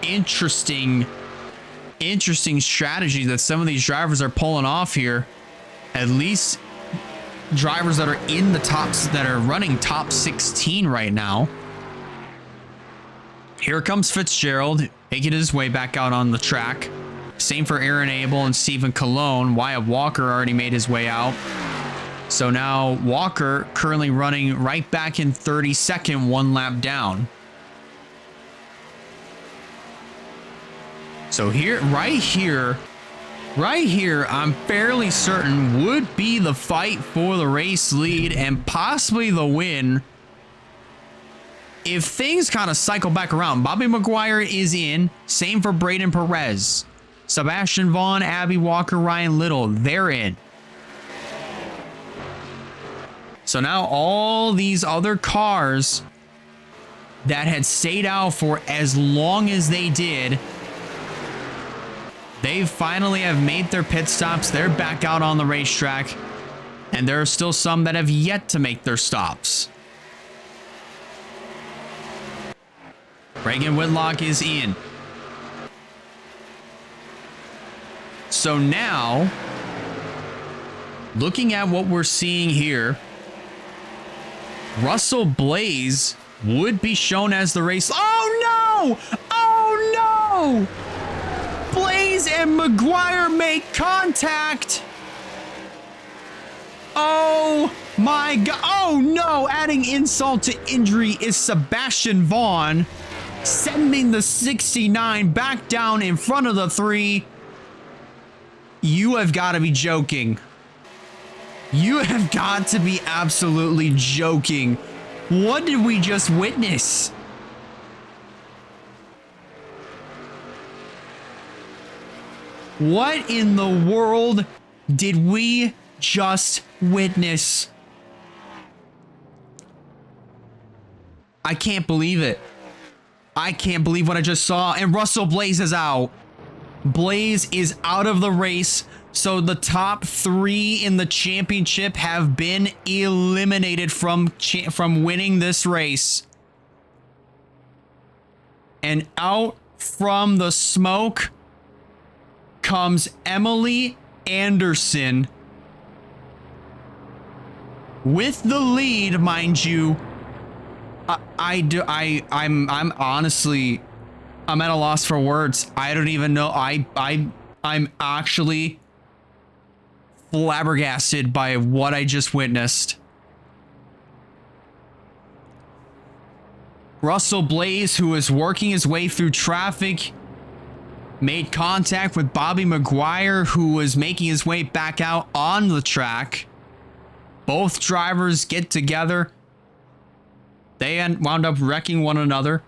[SPEAKER 6] interesting strategy that some of these drivers are pulling off here. At least drivers that are in the tops, that are running top 16 right now. Here comes Fitzgerald, making his way back out on the track. Same for Aaron Abel and Stephen Colon. Wyatt Walker already made his way out. So now Walker currently running right back in 32nd, 1 lap down. So right here, I'm fairly certain would be the fight for the race lead and possibly the win. If things kind of cycle back around, Bobby McGuire is in. Same for Braden Perez. Sebastian Vaughn, Abby Walker, Ryan Little, they're in. So now all these other cars that had stayed out for as long as they did, they finally have made their pit stops. They're back out on the racetrack. And there are still some that have yet to make their stops. Reagan Whitlock is in. So now, looking at what we're seeing here, Russell Blaze would be shown as the race. Oh no! Oh no! Blaze and McGuire make contact. Oh my God. Oh no! Adding insult to injury is Sebastian Vaughn, sending the 69 back down in front of the 3. You have got to be joking. You have got to be absolutely joking. What did we just witness? What in the world did we just witness? I can't believe it. I can't believe what I just saw. And Russell Blaze is out. Blaze is out of the race. So the top 3 in the championship have been eliminated from winning this race. And out from the smoke comes Emily Anderson with the lead, mind you. I'm honestly, I'm at a loss for words. I don't even know. I'm actually flabbergasted by what I just witnessed. Russell Blaze, who is working his way through traffic, made contact with Bobby McGuire, who was making his way back out on the track. Both drivers get together. They wound up wrecking one another.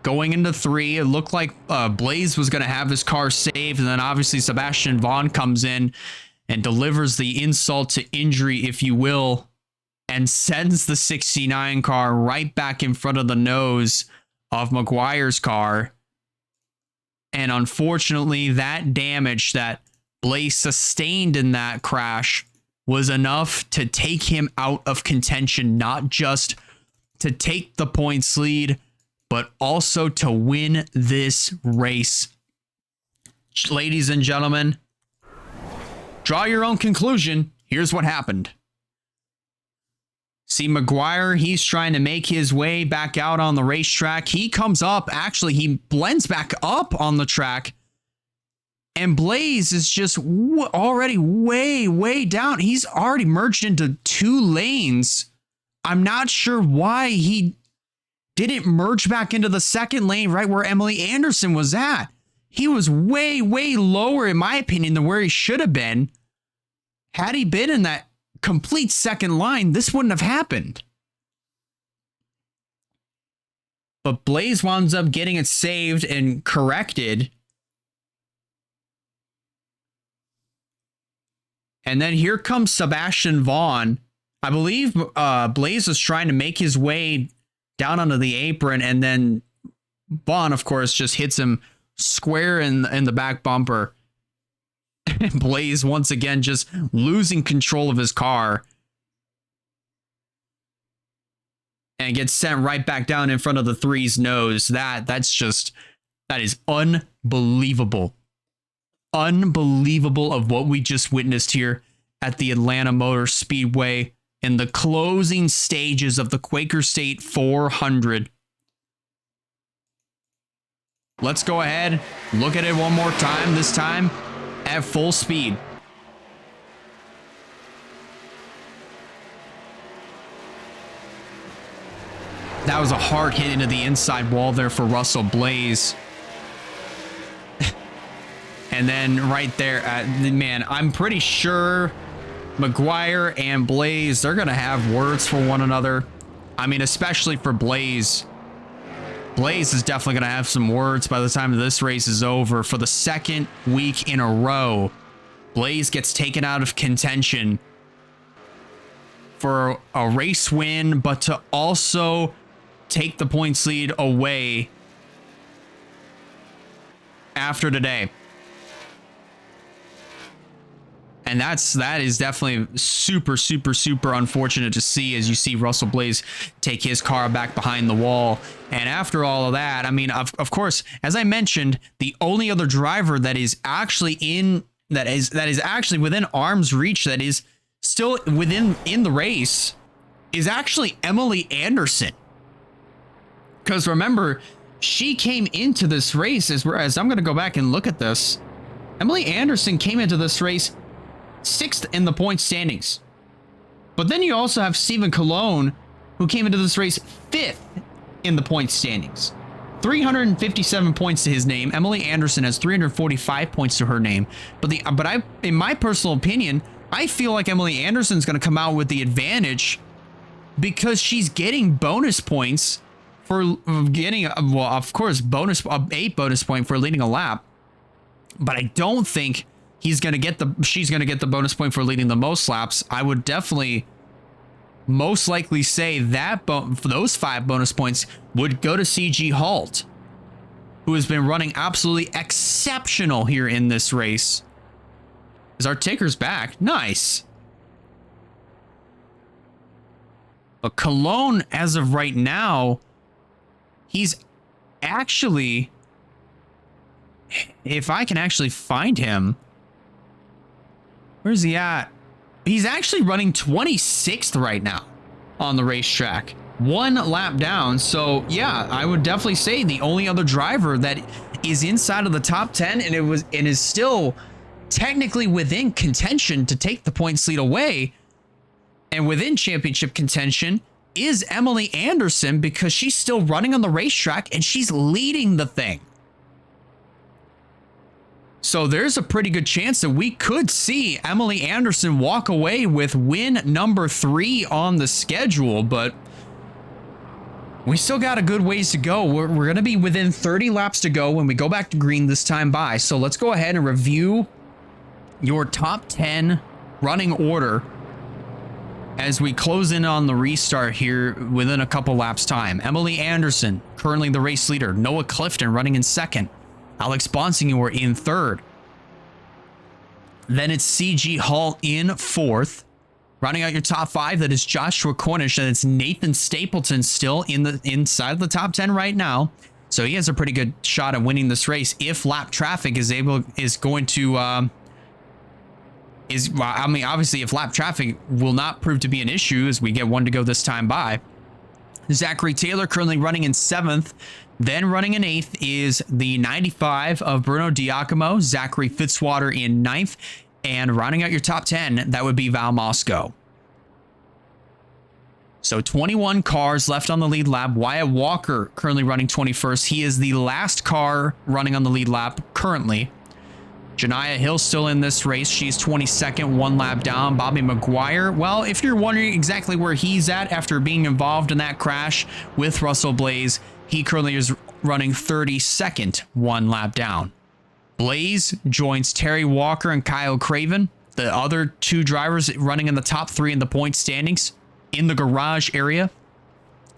[SPEAKER 6] Going into 3, it looked like Blaze was going to have his car saved, and then obviously Sebastian Vaughn comes in and delivers the insult to injury, if you will, and sends the 69 car right back in front of the nose of McGuire's car. And unfortunately, that damage that Blaze sustained in that crash was enough to take him out of contention, not just to take the points lead, but also to win this race. Ladies and gentlemen, draw your own conclusion. Here's what happened. See, McGuire, he's trying to make his way back out on the racetrack. He comes up. Actually, he blends back up on the track. And Blaze is just already way down. He's already merged into 2 lanes. I'm not sure why he didn't merge back into the second lane right where Emily Anderson was at. He was way lower, in my opinion, than where he should have been. Had he been in that complete second line, this wouldn't have happened. But Blaze winds up getting it saved and corrected. And then here comes Sebastian Vaughn. I believe Blaze was trying to make his way down onto the apron, and then Vaughn, of course, just hits him square in the back bumper. And Blaze, once again, just losing control of his car. And gets sent right back down in front of the 3's nose. That is unbelievable. Unbelievable of what we just witnessed here at the Atlanta Motor Speedway in the closing stages of the Quaker State 400. Let's go ahead, look at it one more time, this time at full speed. That was a hard hit into the inside wall there for Russell Blaze. And then right there, man, I'm pretty sure McGuire and Blaze, they're going to have words for one another. I mean, especially for Blaze. Blaze is definitely going to have some words by the time this race is over. For the second week in a row, Blaze gets taken out of contention for a race win, but to also take the points lead away after today. And that is definitely super unfortunate to see, as you see Russell Blaze take his car back behind the wall. And after all of that, I mean, of course, as I mentioned, the only other driver that is actually that is actually within arm's reach, that is still in the race, is actually Emily Anderson. Because remember, she came into this race, as I'm going to go back and look at this. Emily Anderson came into this race 6th in the point standings. But then you also have Stephen Colon, who came into this race 5th in the point standings. 357 points to his name. Emily Anderson has 345 points to her name. But in my personal opinion, I feel like Emily Anderson's going to come out with the advantage because she's getting bonus points for getting, well, of course, a bonus point for leading a lap. But I don't think she's going to get the bonus point for leading the most laps. I would definitely most likely say that for those 5 bonus points would go to CG Halt, who has been running absolutely exceptional here in this race. Is our ticker's back? Nice. But Cologne, as of right now, he's actually, if I can actually find him, where's he at? He's actually running 26th right now on the racetrack. 1 lap down. So yeah, I would definitely say the only other driver that is inside of the top 10 and is still technically within contention to take the points lead away and within championship contention is Emily Anderson, because she's still running on the racetrack and she's leading the thing. So there's a pretty good chance that we could see Emily Anderson walk away with win number 3 on the schedule, but we still got a good ways to go. We're going to be within 30 laps to go when we go back to green this time by. So let's go ahead and review your top 10 running order as we close in on the restart here within a couple laps time. Emily Anderson, currently the race leader. Noah Clifton running in 2nd. Alex Bonsignor in 3rd. Then it's CG Halt in 4th. Rounding out your top 5, that is Joshua Cornish, and it's Nathan Stapleton still inside of the top 10 right now. So he has a pretty good shot at winning this race if lap traffic is going to well, I mean, obviously if lap traffic will not prove to be an issue as we get one to go this time by. Zachary Taylor currently running in 7th. Then running in 8th is the 95 of Bruno Diacomo, Zachary Fitzwater in 9th. And rounding out your top 10, that would be Val Moscow. So 21 cars left on the lead lap. Wyatt Walker currently running 21st. He is the last car running on the lead lap currently. Janiah Hill still in this race. She's 22nd, 1 lap down. Bobby McGuire, well, if you're wondering exactly where he's at after being involved in that crash with Russell Blaze, he currently is running 32nd, 1 lap down. Blaze joins Terry Walker and Kyle Craven, the other 2 drivers running in the top 3 in the point standings in the garage area,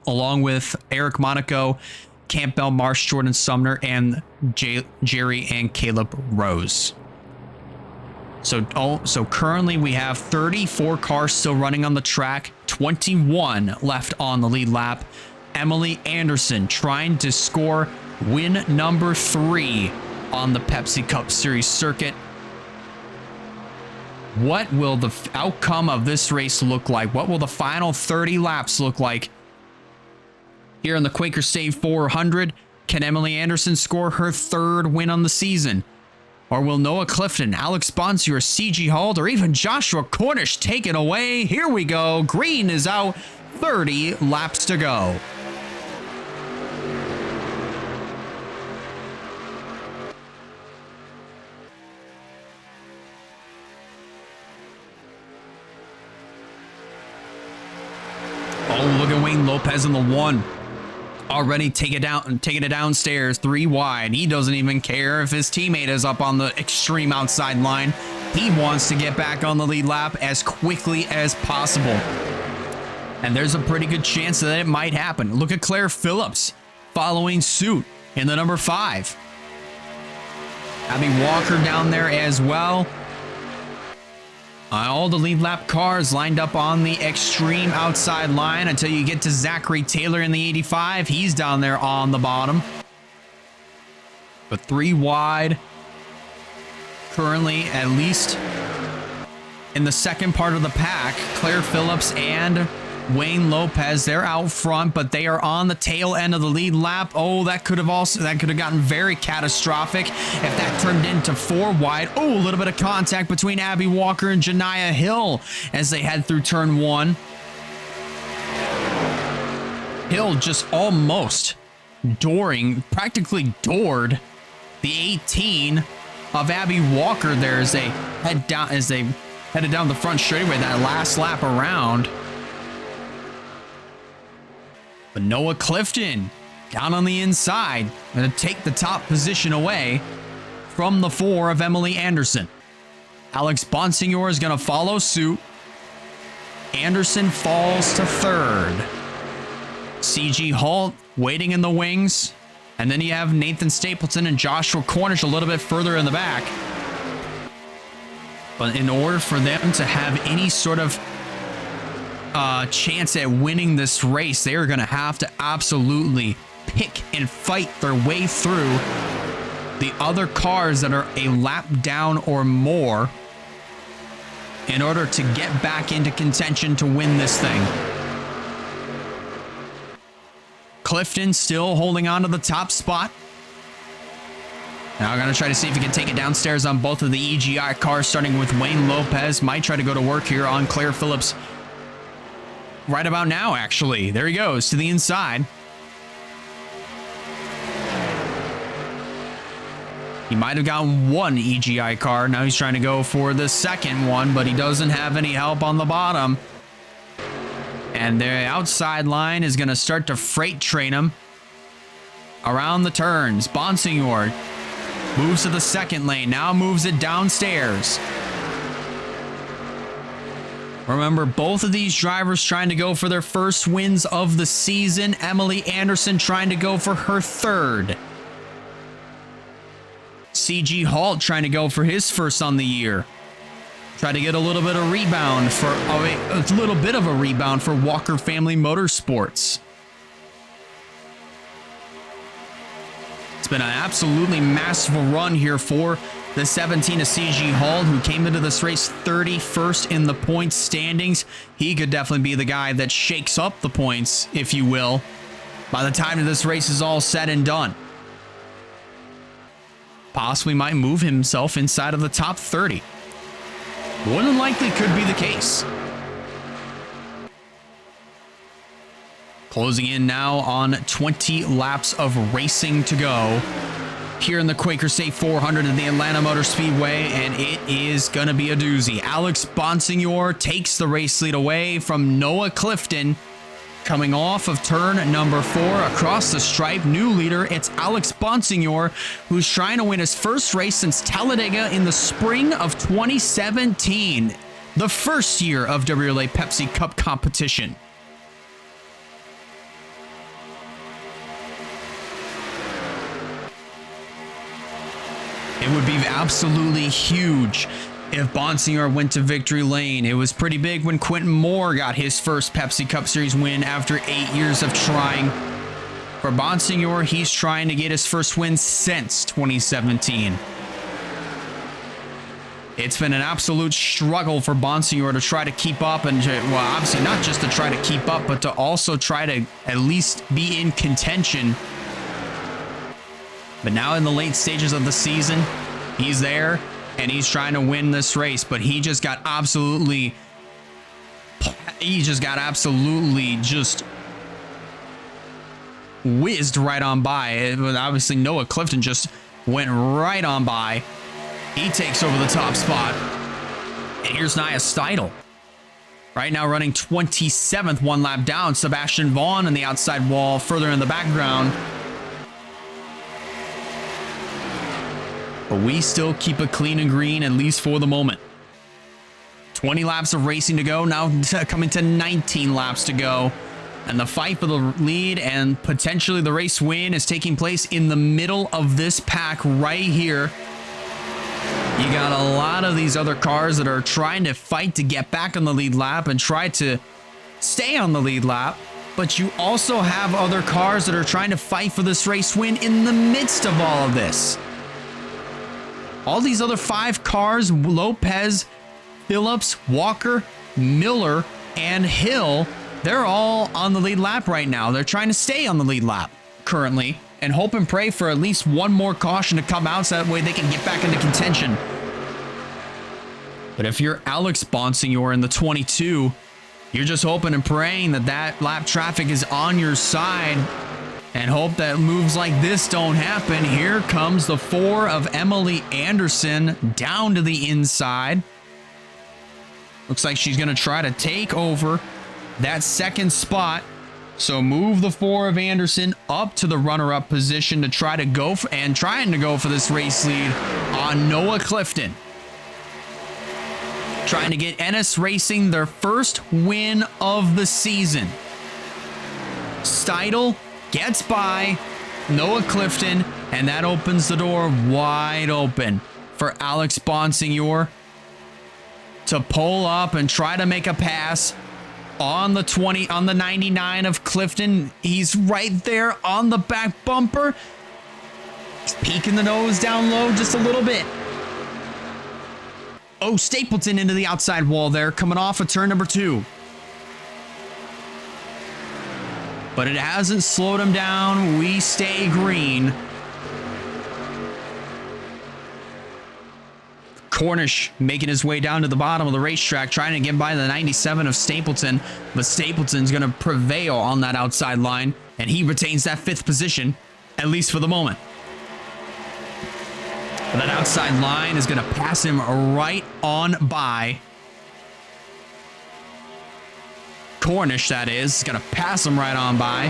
[SPEAKER 6] along with Eric Monaco, Campbell Marsh, Jordan Sumner, and Jerry and Caleb Rose. So currently we have 34 cars still running on the track, 21 left on the lead lap. Emily Anderson trying to score win number 3 on the Pepsi Cup Series circuit. What will the outcome of this race look like? What will the final 30 laps look like? Here in the Quaker State 400, can Emily Anderson score her 3rd win on the season? Or will Noah Clifton, Alex Bonsier, CG Hall, or even Joshua Cornish take it away? Here we go. Green is out. 30 laps to go. Oh, look at Wayne Lopez in the 1. Already taking it downstairs, 3 wide. He doesn't even care if his teammate is up on the extreme outside line. He wants to get back on the lead lap as quickly as possible. And there's a pretty good chance that it might happen. Look at Claire Phillips following suit in the number 5. Abby Walker down there as well. All the lead lap cars lined up on the extreme outside line until you get to Zachary Taylor in the 85. He's down there on the bottom. But 3 wide. Currently, at least in the second part of the pack, Claire Phillips and Wayne Lopez, they're out front, but they are on the tail end of the lead lap. Oh, that could have gotten very catastrophic if that turned into 4 wide. Oh, a little bit of contact between Abby Walker and Janiah Hill as they head through turn 1. Hill just almost practically doored the 18 of Abby Walker there as they headed down the front straightaway that last lap around. But Noah Clifton down on the inside going to take the top position away from the 4 of Emily Anderson. Alex Bonsignor is going to follow suit. Anderson falls to 3rd. CG Hall waiting in the wings. And then you have Nathan Stapleton and Joshua Cornish a little bit further in the back. But in order for them to have any sort of chance at winning this race, they are going to have to absolutely pick and fight their way through the other cars that are a lap down or more in order to get back into contention to win this thing. Clifton still holding on to the top spot. Now I'm going to try to see if he can take it downstairs on both of the EGI cars, starting with Wayne Lopez. Might try to go to work here on Claire Phillips right about now, actually. There he goes to the inside. He might have gotten 1 EGI car. Now he's trying to go for the second one, but he doesn't have any help on the bottom. And the outside line is going to start to freight train him around the turns. Bonsignor moves to the second lane, now moves it downstairs. Remember, both of these drivers trying to go for their first wins of the season. Emily Anderson trying to go for her 3rd. CG Halt trying to go for his first on the year. Try to get a little bit of rebound for a little bit of a rebound for Walker Family Motorsports. It's been an absolutely masterful run here for the 17 of CG Hall, who came into this race 31st in the points standings. He could definitely be the guy that shakes up the points, if you will, by the time this race is all said and done. Possibly might move himself inside of the top 30. More than likely could be the case. Closing in now on 20 laps of racing to go here in the Quaker State 400 in the Atlanta Motor Speedway, and it is going to be a doozy. Alex Bonsignor takes the race lead away from Noah Clifton. Coming off of turn number 4 across the stripe, new leader, it's Alex Bonsignor, who's trying to win his first race since Talladega in the spring of 2017, the first year of WRLA Pepsi Cup competition. It would be absolutely huge if Bonsignor went to victory lane. It was pretty big when Quentin Moore got his first Pepsi Cup Series win after 8 years of trying. For Bonsignor, he's trying to get his first win since 2017. It's been an absolute struggle for Bonsignor to try to keep up and, well, obviously not just to try to keep up, but to also try to at least be in contention. But now in the late stages of the season, he's there and he's trying to win this race, but he just got absolutely just whizzed right on by. Obviously, Noah Clifton just went right on by. He takes over the top spot. And here's Nia Steidel. Right now running 27th, one lap down. Sebastian Vaughn on the outside wall, further in the background. But we still keep it clean and green, at least for the moment. 20 laps of racing to go, now coming to 19 laps to go. And the fight for the lead and potentially the race win is taking place in the middle of this pack right here. You got a lot of these other cars that are trying to fight to get back on the lead lap and try to stay on the lead lap. But you also have other cars that are trying to fight for this race win in the midst of all of this. All these other 5 cars, Lopez, Phillips, Walker, Miller, and Hill, they're all on the lead lap right now. They're trying to stay on the lead lap currently and hope and pray for at least one more caution to come out so that way they can get back into contention. But if you're Alex Bonsignor in the 22, you're just hoping and praying that that lap traffic is on your side and hope that moves like this don't happen. Here comes the 4 of Emily Anderson down to the inside. Looks like she's going to try to take over that second spot. So move the 4 of Anderson up to the runner-up position to try to go for, and trying to go for this race lead on Noah Clifton. Trying to get NS Racing their first win of the season. Steidel gets by Noah Clifton, and that opens the door wide open for Alex Bonsignor to pull up and try to make a pass on the 99 of Clifton. He's right there on the back bumper. He's peeking the nose down low just a little bit. Oh, Stapleton into the outside wall there, coming off of turn number 2. But it hasn't slowed him down. We stay green. Cornish making his way down to the bottom of the racetrack, trying to get by the 97 of Stapleton. But Stapleton's going to prevail on that outside line, and he retains that 5th position, at least for the moment. But that outside line is going to pass him right on by. Cornish, that is going to pass him right on by.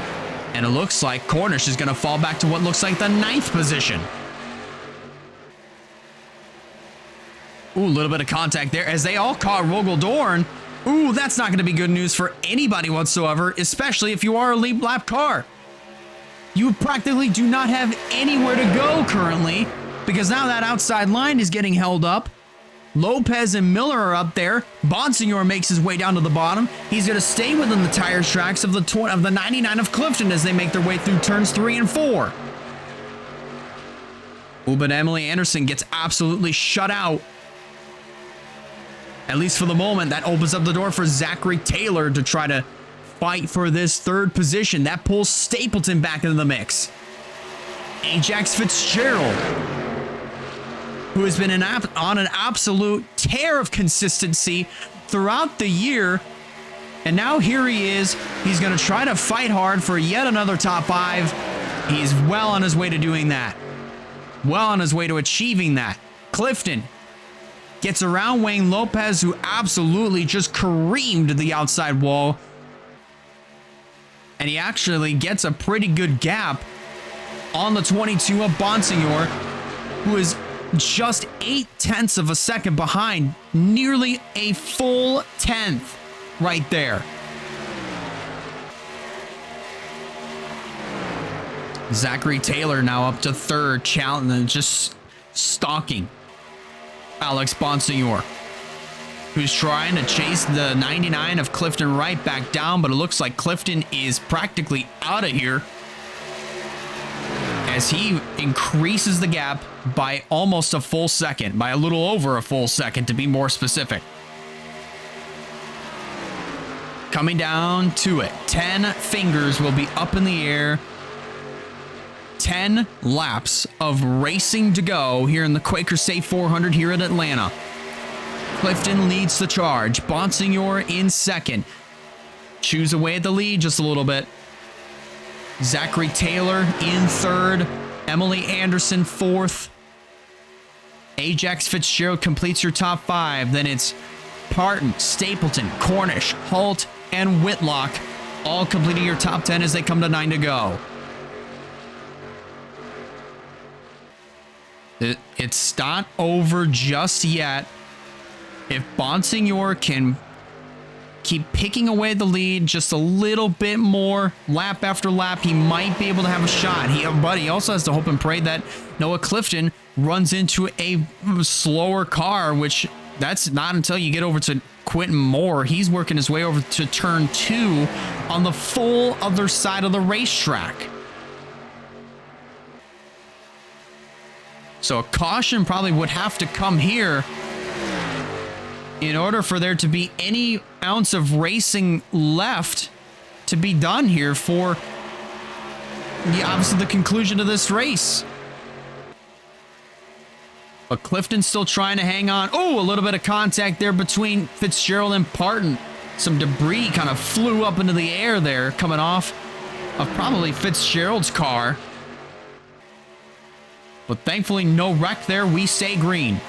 [SPEAKER 6] And it looks like Cornish is going to fall back to what looks like the 9th position. Ooh, a little bit of contact there as they all caught Rogel Dorn. Ooh, that's not going to be good news for anybody whatsoever, especially if you are a lead lap car. You practically do not have anywhere to go currently because now that outside line is getting held up. Lopez and Miller are up there. Bonsignor makes his way down to the bottom. He's going to stay within the tire tracks of the 99 of Clifton as they make their way through turns 3 and 4. But Emily Anderson gets absolutely shut out. At least for the moment, that opens up the door for Zachary Taylor to try to fight for this third position. That pulls Stapleton back into the mix. Ajax Fitzgerald, who has been on an absolute tear of consistency throughout the year. And now here he is. He's going to try to fight hard for yet another top 5. He's well on his way to doing that. Well on his way to achieving that. Clifton gets around Wayne Lopez, who absolutely just careened the outside wall. And he actually gets a pretty good gap on the 22 of Bonsignor, who is just 0.8 of a second behind. Nearly a full 10th right there. Zachary Taylor now up to third, challenging, just stalking Alex Bonsignor, who's trying to chase the 99 of Clifton right back down, but it looks like Clifton is practically out of here as he increases the gap by almost a full second, by a little over a full second to be more specific. Coming down to it, 10 fingers will be up in the air. 10 laps of racing to go here in the Quaker Safe 400 here at Atlanta. Clifton leads the charge. Bonsignor in second. Chews away at the lead just a little bit. Zachary Taylor in third. Emily Anderson fourth. Ajax Fitzgerald completes your top 5. Then it's Parton, Stapleton, Cornish, Holt, and Whitlock all completing your top 10 as they come to 9 to go. It's not over just yet. If Bonsignor can keep picking away the lead just a little bit more, lap after lap, he might be able to have a shot. But he also has to hope and pray that Noah Clifton runs into a slower car, which that's not until you get over to Quentin Moore. He's working his way over to turn 2 on the full other side of the racetrack. So a caution probably would have to come here in order for there to be any ounce of racing left to be done here for obviously the conclusion of this race. But Clifton's still trying to hang on. Oh, a little bit of contact there between Fitzgerald and Parton. Some debris kind of flew up into the air there, coming off of probably Fitzgerald's car. But thankfully, no wreck there. We stay green.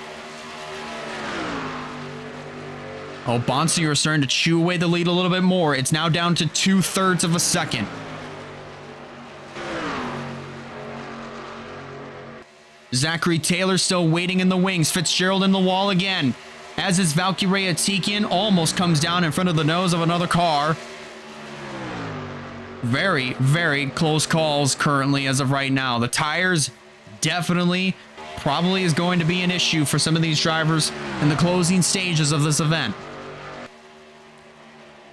[SPEAKER 6] Oh, Bonsignor is starting to chew away the lead a little bit more. It's now down to 2/3 of a second. Zachary Taylor still waiting in the wings. Fitzgerald in the wall again. As is Valkyrie Atikian, almost comes down in front of the nose of another car. Very, very close calls currently as of right now. The tires definitely probably is going to be an issue for some of these drivers in the closing stages of this event.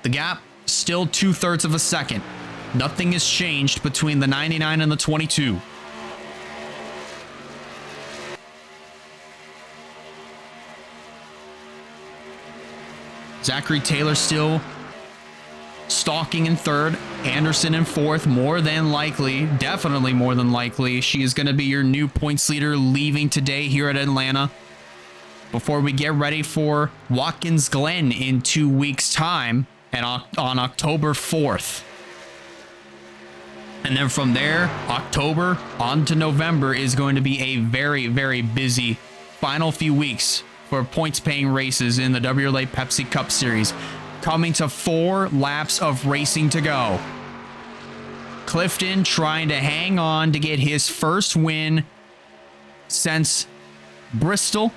[SPEAKER 6] The gap still 2/3 of a second. Nothing has changed between the 99 and the 22. Zachary Taylor still stalking in third. Anderson in fourth. More than likely, definitely more than likely, she is going to be your new points leader leaving today here at Atlanta before we get ready for Watkins Glen in 2 weeks' time and on October 4th. And then from there, October on to November is going to be a very, very busy final few weeks for points-paying races in the WRLA Pepsi Cup Series, coming to 4 laps of racing to go. Clifton trying to hang on to get his first win since Bristol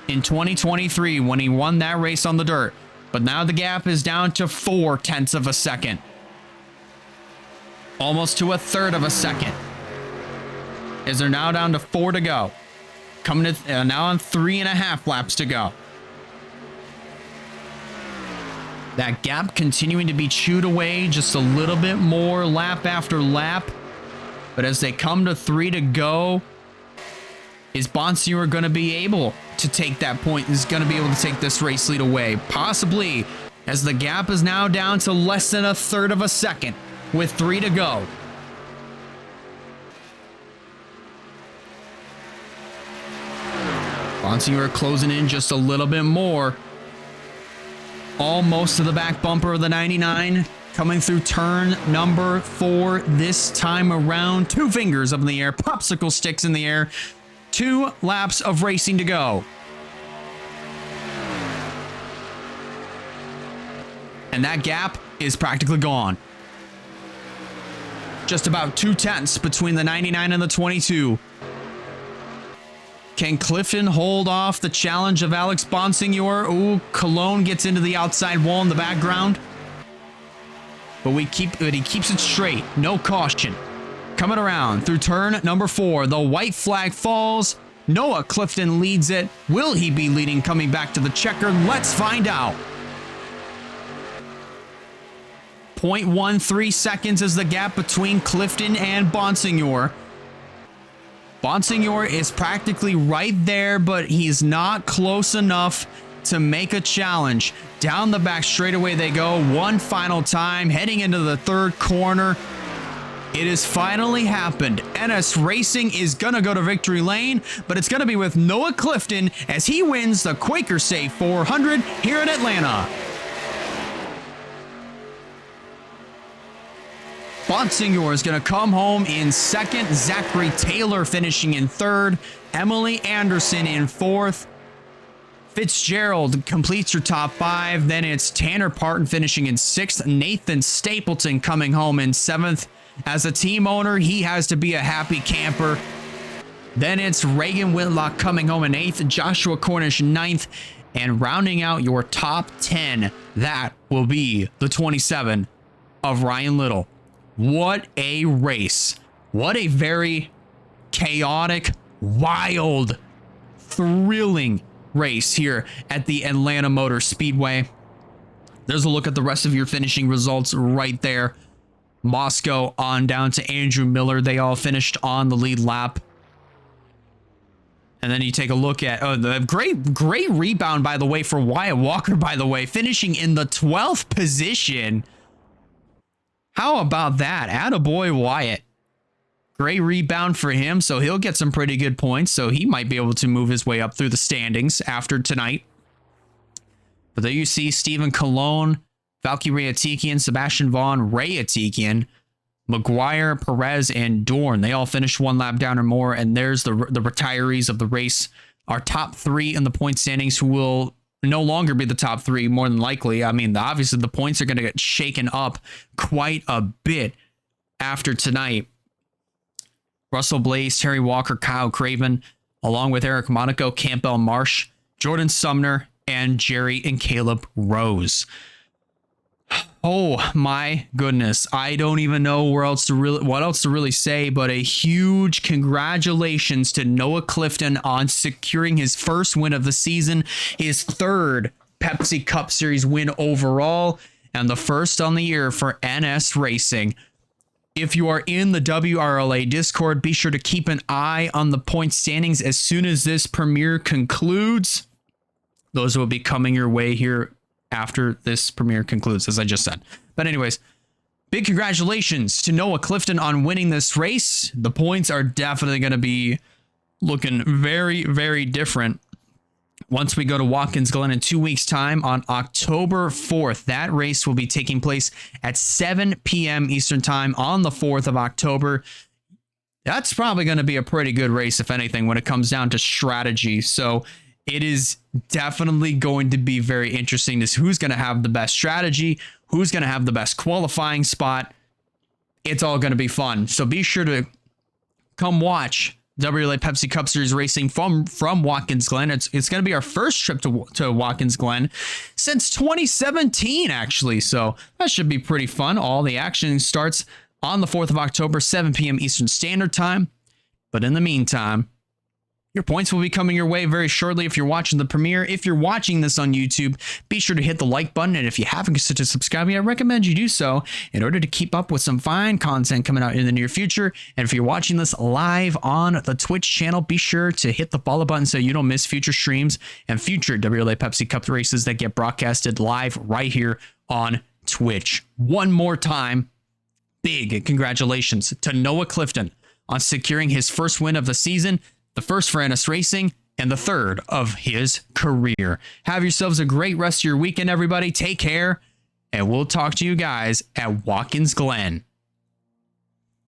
[SPEAKER 6] in 2023 when he won that race on the dirt. But now the gap is down to 0.4 of a second. Almost to 1/3 of a second. As they're now down to 4 to go. coming to now on 3.5 laps to go. That gap continuing to be chewed away just a little bit more lap after lap. But as they come to 3 to go, is Bonsignor going to be able to take that point? Is going to be able to take this race lead away? Possibly, as the gap is now down to less than 1/3 of a second with 3 to go. Bonsignor closing in just a little bit more. Almost to the back bumper of the 99. Coming through turn number 4 this time around. 2 fingers up in the air. Popsicle sticks in the air. 2 laps of racing to go. And that gap is practically gone. Just about 2/10 between the 99 and the 22. Can Clifton hold off the challenge of Alex Bonsignor? Ooh, Cologne gets into the outside wall in the background. But he keeps it straight. No caution. Coming around through turn number 4. The white flag falls. Noah Clifton leads it. Will he be leading coming back to the checker? Let's find out. 0.13 seconds is the gap between Clifton and Bonsignor. Bonsignor is practically right there, but he's not close enough to make a challenge. Down the back straightaway they go one final time, heading into the 3rd corner. It has finally happened. NS Racing is going to go to victory lane, but it's going to be with Noah Clifton as he wins the Quaker Safe 400 here in Atlanta. Bonsignor is going to come home in 2nd. Zachary Taylor finishing in 3rd. Emily Anderson in 4th. Fitzgerald completes your top 5. Then it's Tanner Parton finishing in 6th. Nathan Stapleton coming home in 7th. As a team owner, he has to be a happy camper. Then it's Reagan Whitlock coming home in 8th. Joshua Cornish 9th. And rounding out your top 10, that will be the 27 of Ryan Little. What a race. What a very chaotic, wild, thrilling race here at the Atlanta Motor Speedway. There's a look at the rest of your finishing results right there. Moscow on down to Andrew Miller. They all finished on the lead lap. And then you take a look at the great rebound, by the way, for Wyatt Walker, by the way, finishing in the 12th position. How about that? Attaboy Wyatt. Great rebound for him, so he'll get some pretty good points, so he might be able to move his way up through the standings after tonight. But there you see Stephen Cologne, Valkyrie Atikian, Sebastian Vaughn, Ray Atikian, McGuire, Perez, and Dorn. They all finished 1 lap down or more, and there's the retirees of the race. Our top 3 in the point standings who will no longer be the top 3, more than likely. I mean, obviously the points are going to get shaken up quite a bit after tonight. Russell Blaze, Terry Walker, Kyle Craven, along with Eric Monaco, Campbell Marsh, Jordan Sumner, and Jerry and Caleb Rose. Oh my goodness. I don't even know what else to really say, but a huge congratulations to Noah Clifton on securing his first win of the season, his 3rd Pepsi Cup Series win overall, and the first on the year for NS Racing. If you are in the WRLA Discord, be sure to keep an eye on the point standings as soon as this premiere concludes. Those will be coming your way here after this premiere concludes, as I just said. But anyways, big congratulations to Noah Clifton on winning this race. The points are definitely going to be looking very, very different once we go to Watkins Glen in 2 weeks' time on October 4th. That race will be taking place at 7 p.m. Eastern Time on the 4th of October. That's probably going to be a pretty good race, if anything, when it comes down to strategy. So it is definitely going to be very interesting to see who's going to have the best strategy, who's going to have the best qualifying spot. It's all going to be fun. So be sure to come watch WRLA Pepsi Cup Series racing from Watkins Glen. It's going to be our first trip to Watkins Glen since 2017, actually. So that should be pretty fun. All the action starts on the 4th of October, 7 p.m. Eastern Standard Time. But in the meantime, Your points will be coming your way very shortly if you're watching the premiere. If you're watching this on YouTube, be sure to hit the like button. And if you haven't considered subscribing, I recommend you do so in order to keep up with some fine content coming out in the near future. And if you're watching this live on the Twitch channel, be sure to hit the follow button so you don't miss future streams and future WRLA Pepsi Cup races that get broadcasted live right here on Twitch. One more time, big congratulations to Noah Clifton on securing his first win of the season, the first for NS Racing, and the third of his career. Have yourselves a great rest of your weekend, everybody. Take care, and we'll talk to you guys at Watkins Glen.